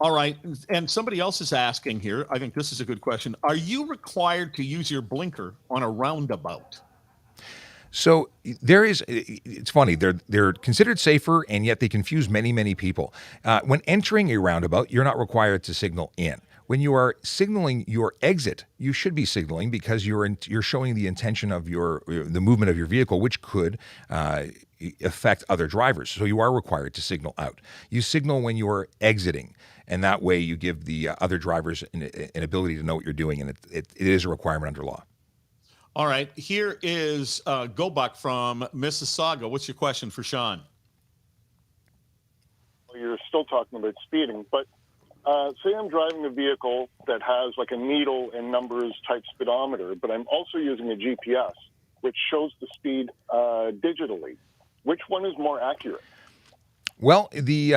All right. And somebody else is asking here, I think this is a good question. Are you required to use your blinker on a roundabout? So it's funny, they're considered safer, and yet they confuse many people. When entering a roundabout, you're not required to signal in. When you are signaling your exit, you should be signaling because you're showing the intention of the movement of your vehicle, which could affect other drivers. So you are required to signal out. You signal when you are exiting, and that way you give the other drivers an ability to know what you're doing, and it is a requirement under law. All right. Here is Gobuck from Mississauga. What's your question for Sean? Well, you're still talking about speeding, but say I'm driving a vehicle that has like a needle and numbers type speedometer, but I'm also using a GPS, which shows the speed digitally. Which one is more accurate? Well, the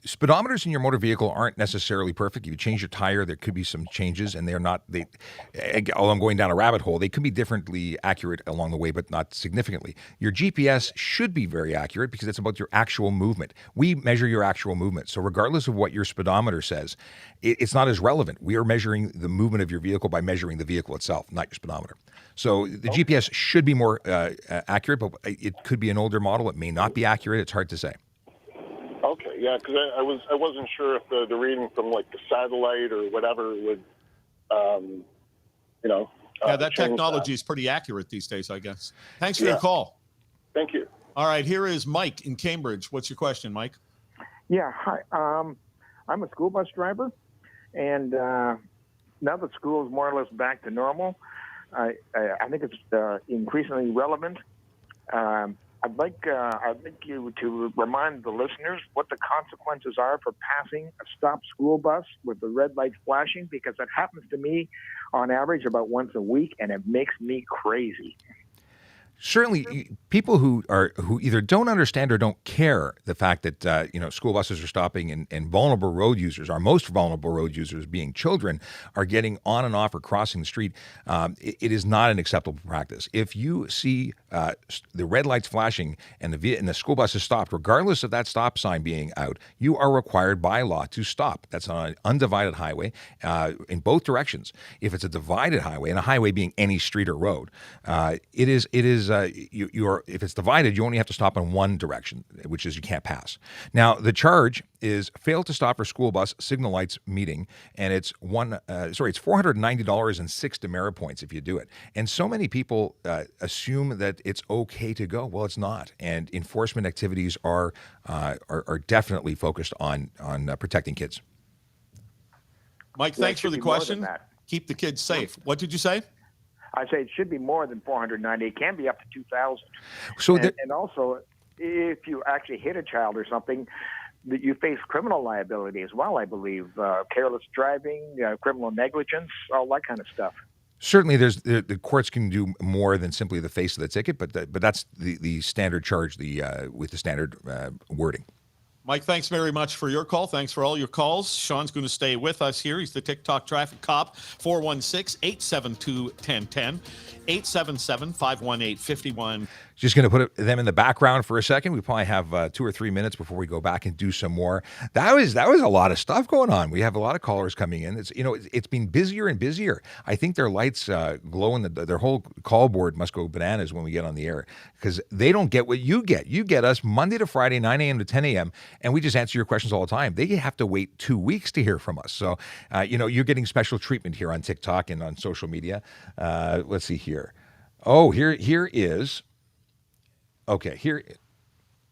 speedometers in your motor vehicle aren't necessarily perfect. You change your tire, there could be some changes, and although I'm going down a rabbit hole, they could be differently accurate along the way, but not significantly. Your GPS should be very accurate because it's about your actual movement. We measure your actual movement. So regardless of what your speedometer says, it's not as relevant. We are measuring the movement of your vehicle by measuring the vehicle itself, not your speedometer. So the GPS should be more accurate, but it could be an older model. It may not be accurate. It's hard to say. Okay, yeah, because I wasn't sure if the reading from like the satellite or whatever would, yeah, that technology is pretty accurate these days, I guess. Thanks for your call. Thank you. All right, here is Mike in Cambridge. What's your question, Mike? Yeah, hi. I'm a school bus driver, and now that school is more or less back to normal, I think it's increasingly relevant. I'd like you to remind the listeners what the consequences are for passing a stopped school bus with the red light flashing, because it happens to me on average about once a week, and it makes me crazy. Certainly, people who either don't understand or don't care the fact that school buses are stopping and vulnerable road users, our most vulnerable road users being children, are getting on and off or crossing the street. It is not an acceptable practice. If you see the red lights flashing and the school bus is stopped, regardless of that stop sign being out, you are required by law to stop. That's on an undivided highway in both directions. If it's a divided highway, and a highway being any street or road, it is. If it's divided, you only have to stop in one direction, which is you can't pass. Now, the charge is fail to stop for school bus signal lights meeting, and it's $490 and 6 demerit points if you do it. And so many people assume that it's okay to go. Well, it's not. And enforcement activities are definitely focused on protecting kids. Mike, thanks for the question. Keep the kids safe. What did you say? I say it should be more than 490. It can be up to 2,000. So and also, if you actually hit a child or something, that you face criminal liability as well, I believe. Careless driving, criminal negligence, all that kind of stuff. Certainly, the courts can do more than simply the face of the ticket, but that's the standard charge with the standard wording. Mike, thanks very much for your call. Thanks for all your calls. Sean's going to stay with us here. He's the TikTok traffic cop. 416-872-1010, 877-518-51. Just going to put them in the background for a second. We probably have 2 or 3 minutes before we go back and do some more. That was a lot of stuff going on. We have a lot of callers coming in. It's been busier and busier. I think their lights glow in their whole call board must go bananas when we get on the air, because they don't get what you get. You get us Monday to Friday, 9 a.m. to 10 a.m., and we just answer your questions all the time. They have to wait 2 weeks to hear from us. So, you're getting special treatment here on TikTok and on social media. Let's see here. Oh, here is... Okay, here.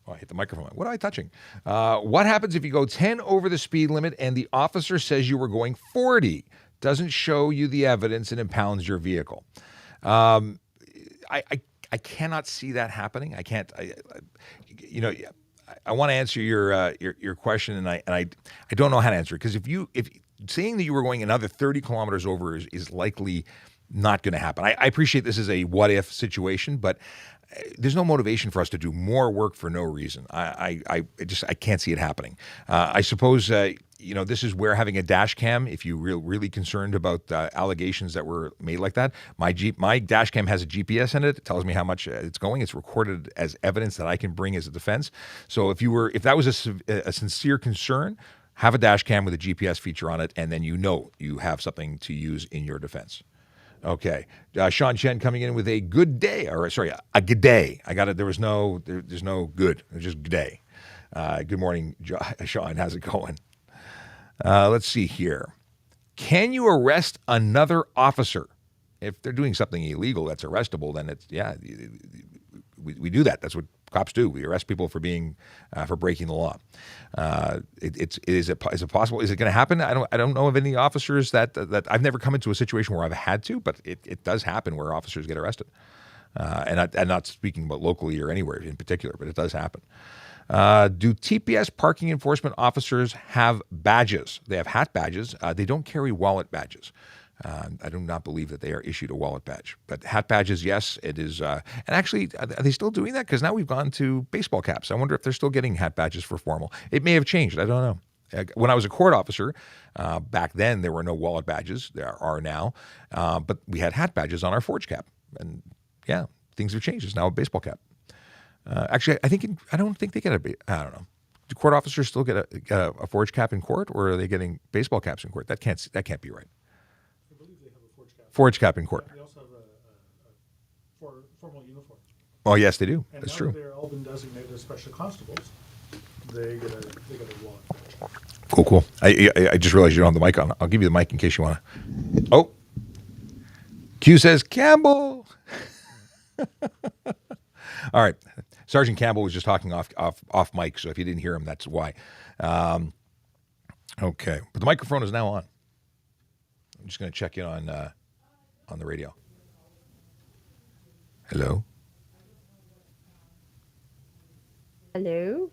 Oh, I hit the microphone. What am I touching? What happens if you go 10 over the speed limit and the officer says you were going 40? Doesn't show you the evidence and impounds your vehicle. I cannot see that happening. I can't. I want to answer your question, and I don't know how to answer it, because if saying that you were going another 30 kilometers over is likely Not going to happen. I appreciate this is a what if situation, but there's no motivation for us to do more work for no reason. I can't see it happening. I suppose this is where having a dash cam, if you're really concerned about allegations that were made like that, my dash cam has a GPS in it. It tells me how much it's going. It's recorded as evidence that I can bring as a defense. So if that was a sincere concern, have a dash cam with a GPS feature on it, and then you have something to use in your defense. Okay. Sean Chen coming in with a good day, a good day. I got it. There's no good. It's just good day. Good morning, Sean. How's it going? Let's see here. Can you arrest another officer? If they're doing something illegal that's arrestable, then we do that. That's what cops do. We arrest people for breaking the law. Is it possible? Is it going to happen? I don't know of any officers that I've never come into a situation where I've had to, but it does happen where officers get arrested. And I'm not speaking about locally or anywhere in particular, but it does happen. Do TPS parking enforcement officers have badges? They have hat badges. They don't carry wallet badges. I do not believe that they are issued a wallet badge. But hat badges, yes, it is. And actually, are they still doing that? Because now we've gone to baseball caps. I wonder if they're still getting hat badges for formal. It may have changed. I don't know. When I was a court officer, back then there were no wallet badges. There are now. But we had hat badges on our forge cap. And yeah, things have changed. It's now a baseball cap. Actually, I don't think they get I don't know. Do court officers still get a forge cap in court, or are they getting baseball caps in court? That can't be right. Forge cap in court. They also have a formal uniform. Oh yes, they do. And That's now true. They're all been designated as special constables. They get a wallet badge. Cool. I just realized you don't have the mic on. I'll give you the mic in case you want to. Oh, Q says Campbell. All right, Sergeant Campbell was just talking off mic, so if you didn't hear him, that's why. Okay, but the microphone is now on. I'm just going to check in on the radio. Hello? Hello?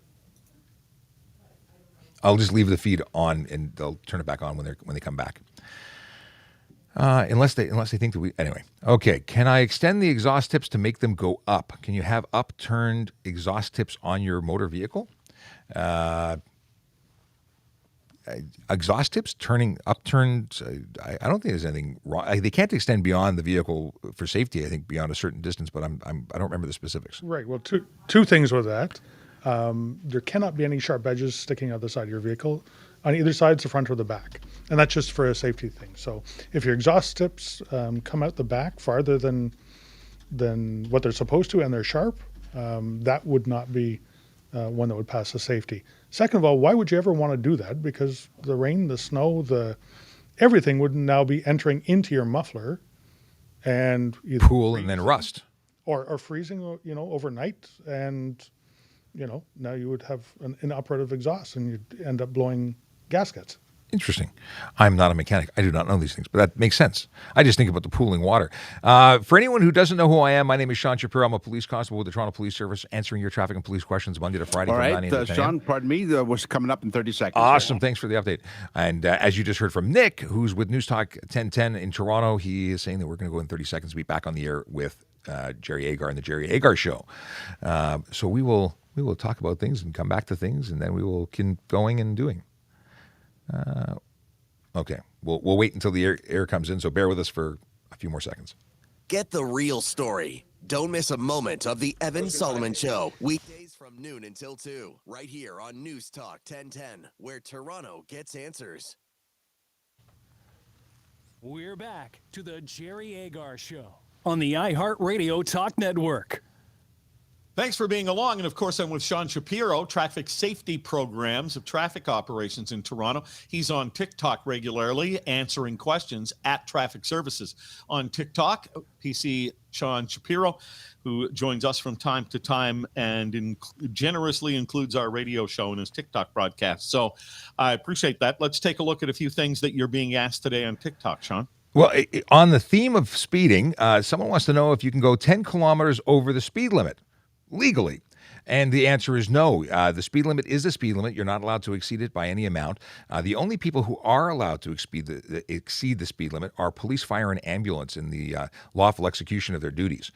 I'll just leave the feed on, and they'll turn it back on when they come back. Unless they think that anyway. Okay, can I extend the exhaust tips to make them go up? Can you have upturned exhaust tips on your motor vehicle? Exhaust tips upturned. I don't think there's anything wrong. They can't extend beyond the vehicle for safety. I think beyond a certain distance, but I don't remember the specifics. Right. Well, two things with that. There cannot be any sharp edges sticking out the side of your vehicle on either side, the front or the back, and that's just for a safety thing. So if your exhaust tips come out the back farther than what they're supposed to, and they're sharp, that would not be one that would pass the safety. Second of all, why would you ever want to do that? Because the rain, the snow, everything would now be entering into your muffler and either pool and then rust, or freezing, overnight, and now you would have an inoperative exhaust, and you'd end up blowing gaskets. Interesting. I'm not a mechanic. I do not know these things, but that makes sense. I just think about the pooling water. For anyone who doesn't know who I am, my name is Sean Shapiro. I'm a police constable with the Toronto Police Service, answering your traffic and police questions Monday to Friday. All from right, 9 a.m. to 10 a.m. Sean, pardon me, was coming up in 30 seconds. Awesome. Thanks for the update. And as you just heard from Nick, who's with News Talk 1010 in Toronto, he is saying that we're going to go in 30 seconds to be back on the air with Jerry Agar and the Jerry Agar Show. So we will talk about things and come back to things, and then we will keep going and doing. Okay, we'll wait until the air comes in, so bear with us for a few more seconds. Get the real story. Don't miss a moment of the Evan Solomon Show. Weekdays from noon until 2, right here on News Talk 1010, where Toronto gets answers. We're back to the Jerry Agar Show on the iHeartRadio Talk Network. Thanks for being along. And of course, I'm with Sean Shapiro, traffic safety programs of traffic operations in Toronto. He's on TikTok regularly, answering questions at Traffic Services. On TikTok, PC Sean Shapiro, who joins us from time to time and generously includes our radio show in his TikTok broadcast. So I appreciate that. Let's take a look at a few things that you're being asked today on TikTok, Sean. Well, on the theme of speeding, someone wants to know if you can go 10 kilometers over the speed limit legally. And the answer is no. The speed limit is a speed limit. You're not allowed to exceed it by any amount. The only people who are allowed to exceed the speed limit are police, fire, and ambulance in the lawful execution of their duties.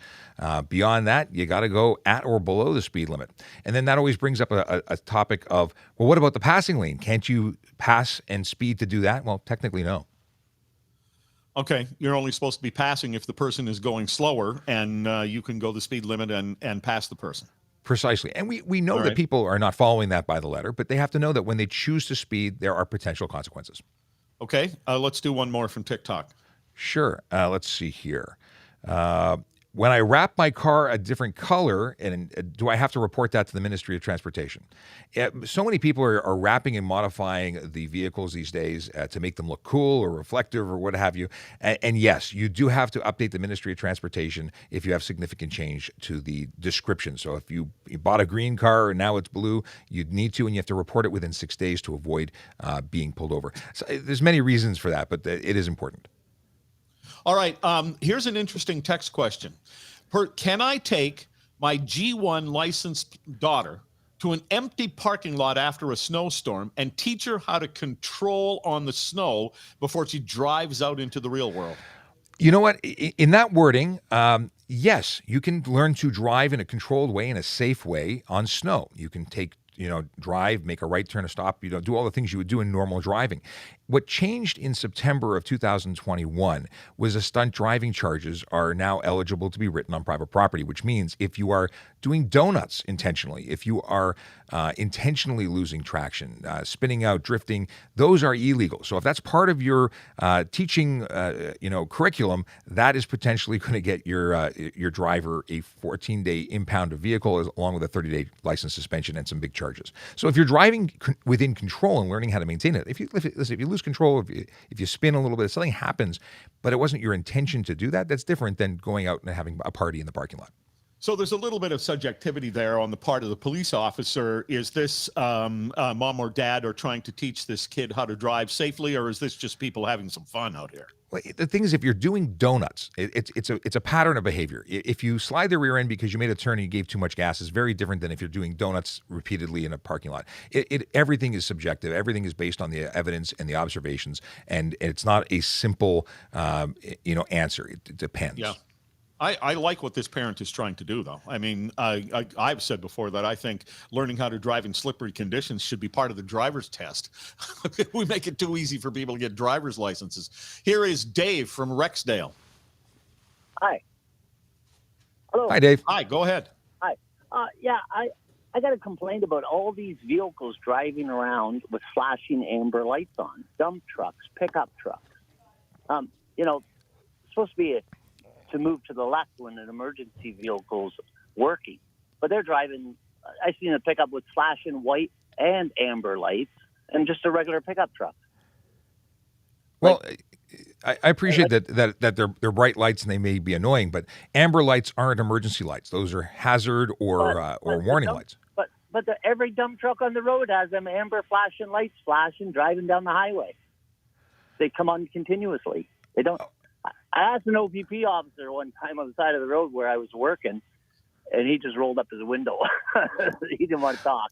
Beyond that, you got to go at or below the speed limit. And then that always brings up a topic of, well, what about the passing lane? Can't you pass and speed to do that? Well, technically, no. Okay, you're only supposed to be passing if the person is going slower, and you can go the speed limit and pass the person. Precisely. And we know All that right. people are not following that by the letter, but they have to know that when they choose to speed, there are potential consequences. Okay, let's do one more from TikTok. Sure. Let's see here. When I wrap my car a different color, and do I have to report that to the Ministry of Transportation? So many people are wrapping and modifying the vehicles these days to make them look cool or reflective or what have you. And yes, you do have to update the Ministry of Transportation if you have significant change to the description. So if you bought a green car and now it's blue, you'd need to, and you have to report it within 6 days to avoid being pulled over. So there's many reasons for that, but it is important. All right, here's an interesting text question. Can I take my G1 licensed daughter to an empty parking lot after a snowstorm and teach her how to control on the snow before she drives out into the real world? You know what? In that wording, yes, you can learn to drive in a controlled way, in a safe way on snow. You can drive, make a right turn, a stop, do all the things you would do in normal driving. What changed in September of 2021 was the stunt driving charges are now eligible to be written on private property, which means if you are doing donuts intentionally, if you are intentionally losing traction, spinning out, drifting, those are illegal. So if that's part of your teaching, curriculum, that is potentially going to get your driver a 14-day impound of vehicle along with a 30-day license suspension and some big charges. So if you're driving within control and learning how to maintain it, if you lose control, if you spin a little bit, if something happens, but it wasn't your intention to do that, that's different than going out and having a party in the parking lot. So there's a little bit of subjectivity there on the part of the police officer. Is this mom or dad are trying to teach this kid how to drive safely, or is this just people having some fun out here? Well, the thing is, if you're doing donuts, it's a pattern of behavior. If you slide the rear end because you made a turn and you gave too much gas, it's very different than if you're doing donuts repeatedly in a parking lot. Everything is subjective. Everything is based on the evidence and the observations, and it's not a simple, answer. It depends. Yeah. I like what this parent is trying to do, though. I mean, I've said before that I think learning how to drive in slippery conditions should be part of the driver's test. We make it too easy for people to get driver's licenses. Here is Dave from Rexdale. Hi. Hello. Hi, Dave. Hi, go ahead. Hi. I got a complaint about all these vehicles driving around with flashing amber lights on. Dump trucks, pickup trucks. Supposed to be to move to the left when an emergency vehicle's working. But they're driving, I seen a pickup with flashing white and amber lights and just a regular pickup truck. Well, I appreciate that they're bright lights and they may be annoying, but amber lights aren't emergency lights. Those are hazard or warning lights. But every dump truck on the road has them amber flashing lights driving down the highway. They come on continuously. They don't. I asked an OPP officer one time on the side of the road where I was working, and he just rolled up his window. He didn't want to talk.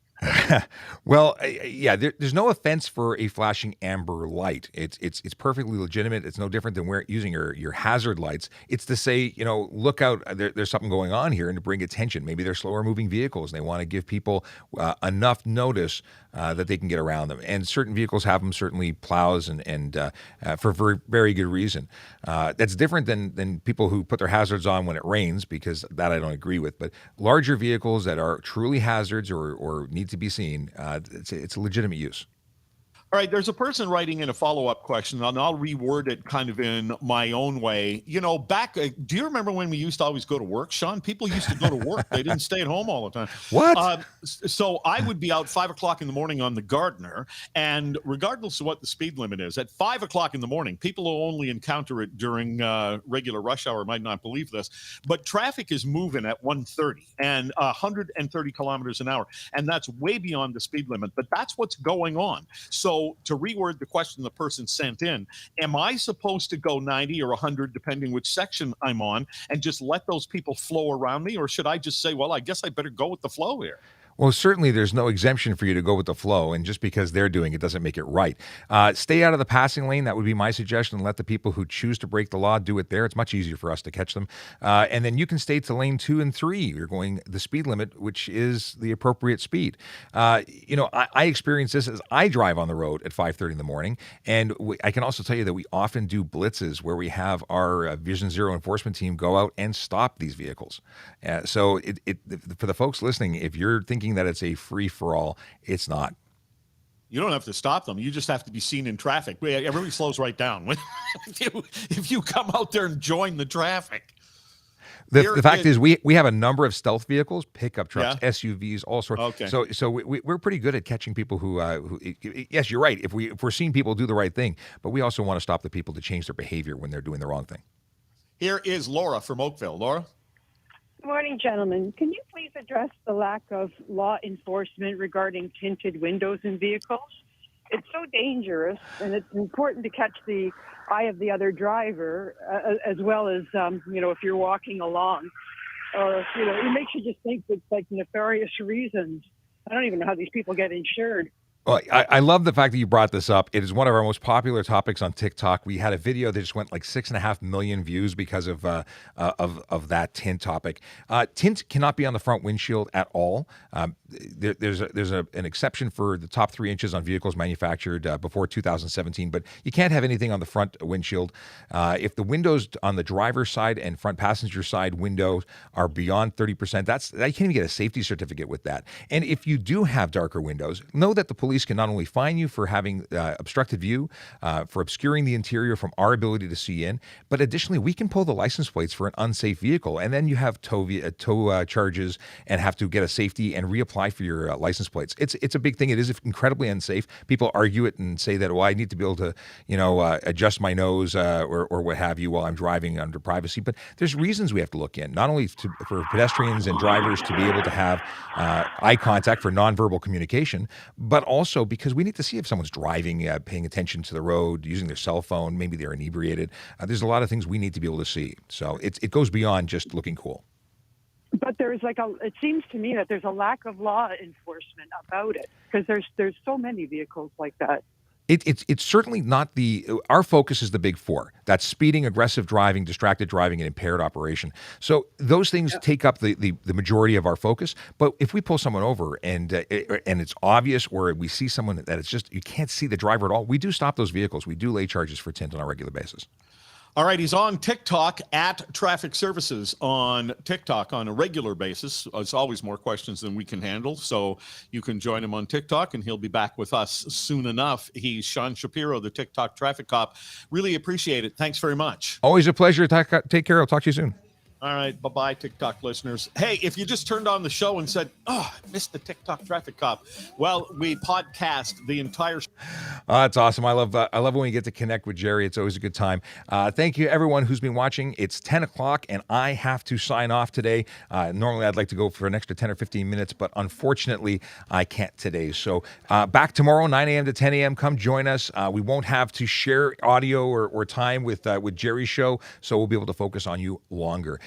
Well, yeah, there's no offense for a flashing amber light. It's perfectly legitimate. It's no different than using your hazard lights. It's to say, look out, there's something going on here, and to bring attention. Maybe they're slower moving vehicles, and they want to give people enough notice that they can get around them. And certain vehicles have them, certainly plows, and for very, very good reason. That's different than people who put their hazards on when it rains, because that I don't agree with. But larger vehicles that are truly hazards or need to be seen, it's a legitimate use. All right, there's a person writing in a follow-up question, and I'll reword it kind of in my own way. Do you remember when we used to always go to work, Sean? People used to go to work. They didn't stay at home all the time. What? So I would be out 5 o'clock in the morning on the Gardner, and regardless of what the speed limit is, at 5 o'clock in the morning, people who only encounter it during regular rush hour might not believe this, but traffic is moving at 130 and 130 kilometers an hour, and that's way beyond the speed limit, but that's what's going on. So So to reword the question the person sent in, am I supposed to go 90 or 100, depending which section I'm on, and just let those people flow around me? Or should I just say, well, I guess I better go with the flow here? Well, certainly there's no exemption for you to go with the flow, and just because they're doing it doesn't make it right. Stay out of the passing lane. That would be my suggestion. Let the people who choose to break the law do it there. It's much easier for us to catch them. And then you can stay to lane 2 and 3. You're going the speed limit, which is the appropriate speed. I experience this as I drive on the road at 5:30 in the morning, and I can also tell you that we often do blitzes where we have our Vision Zero enforcement team go out and stop these vehicles. So for the folks listening, if you're thinking that it's a free-for-all, it's not. You don't have to stop them. You just have to be seen in traffic. Everybody slows right down if you come out there and join the traffic. The fact is, we have a number of stealth vehicles, pickup trucks, Yeah. SUVs, all sorts. Okay. So we're pretty good at catching people who. Yes, you're right. If we're seeing people do the right thing, but we also want to stop the people to change their behavior when they're doing the wrong thing. Here is Laura from Oakville. Laura? Good morning, gentlemen. Can you please address the lack of law enforcement regarding tinted windows in vehicles? It's so dangerous, and it's important to catch the eye of the other driver, as well as, if you're walking along. Or, it makes you just think it's like nefarious reasons. I don't even know how these people get insured. Well, I love the fact that you brought this up. It is one of our most popular topics on TikTok. We had a video that just went like 6.5 million views because of that tint topic. Tint cannot be on the front windshield at all. There's an exception for the top 3 inches on vehicles manufactured before 2017, but you can't have anything on the front windshield. If the windows on the driver's side and front passenger side windows are beyond 30%, you can't even get a safety certificate with that. And if you do have darker windows, know that the police can not only fine you for having obstructed view, for obscuring the interior from our ability to see in, but additionally, we can pull the license plates for an unsafe vehicle. And then you have tow charges and have to get a safety and reapply for your license plates. It's a big thing. It is incredibly unsafe. People argue it and say that, well, I need to be able to, adjust my nose or what have you while I'm driving under privacy. But there's reasons we have to look in, not only for pedestrians and drivers to be able to have eye contact for nonverbal communication, but also because we need to see if someone's driving, paying attention to the road, using their cell phone, maybe they're inebriated. There's a lot of things we need to be able to see. So it goes beyond just looking cool. But it seems to me that there's a lack of law enforcement about it, because there's so many vehicles like that. It's certainly not our focus is the big 4. That's speeding, aggressive driving, distracted driving, and impaired operation. So those things take up the majority of our focus. But if we pull someone over and it's obvious, or we see someone that it's just, you can't see the driver at all, we do stop those vehicles. We do lay charges for tint on a regular basis. All right, he's on TikTok at Traffic Services on TikTok on a regular basis. It's always more questions than we can handle, so you can join him on TikTok, and he'll be back with us soon enough. He's Sean Shapiro, the TikTok traffic cop. Really appreciate it. Thanks very much. Always a pleasure. Take care. I'll talk to you soon. All right, bye-bye, TikTok listeners. Hey, if you just turned on the show and said, I missed the TikTok traffic cop, well, we podcast the entire show. That's awesome. I love when we get to connect with Jerry. It's always a good time. Thank you, everyone who's been watching. It's 10 o'clock, and I have to sign off today. Normally, I'd like to go for an extra 10 or 15 minutes, but unfortunately, I can't today. So back tomorrow, 9 a.m. to 10 a.m. Come join us. We won't have to share audio or time with Jerry's show, so we'll be able to focus on you longer.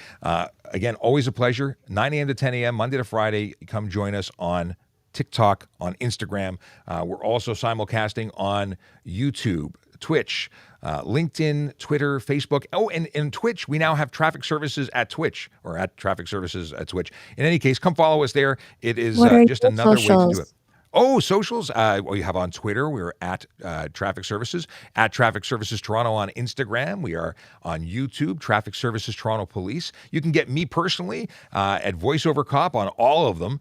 Again, always a pleasure. 9 a.m. to 10 a.m., Monday to Friday. Come join us on TikTok, on Instagram. We're also simulcasting on YouTube, Twitch, LinkedIn, Twitter, Facebook. Oh, and Twitch. We now have Traffic Services at Twitch, or at Traffic Services at Twitch. In any case, come follow us there. It is just another way to do it. Oh, socials. We have on Twitter. We're at Traffic Services, at Traffic Services Toronto on Instagram. We are on YouTube, Traffic Services Toronto Police. You can get me personally at VoiceoverCop on all of them.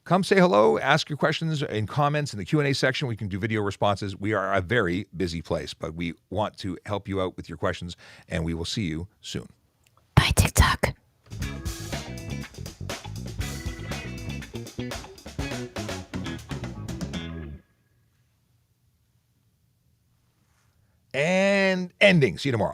Come say hello, ask your questions and comments in the Q&A section. We can do video responses. We are a very busy place, but we want to help you out with your questions, and we will see you soon. Bye, TikTok. And ending. See you tomorrow.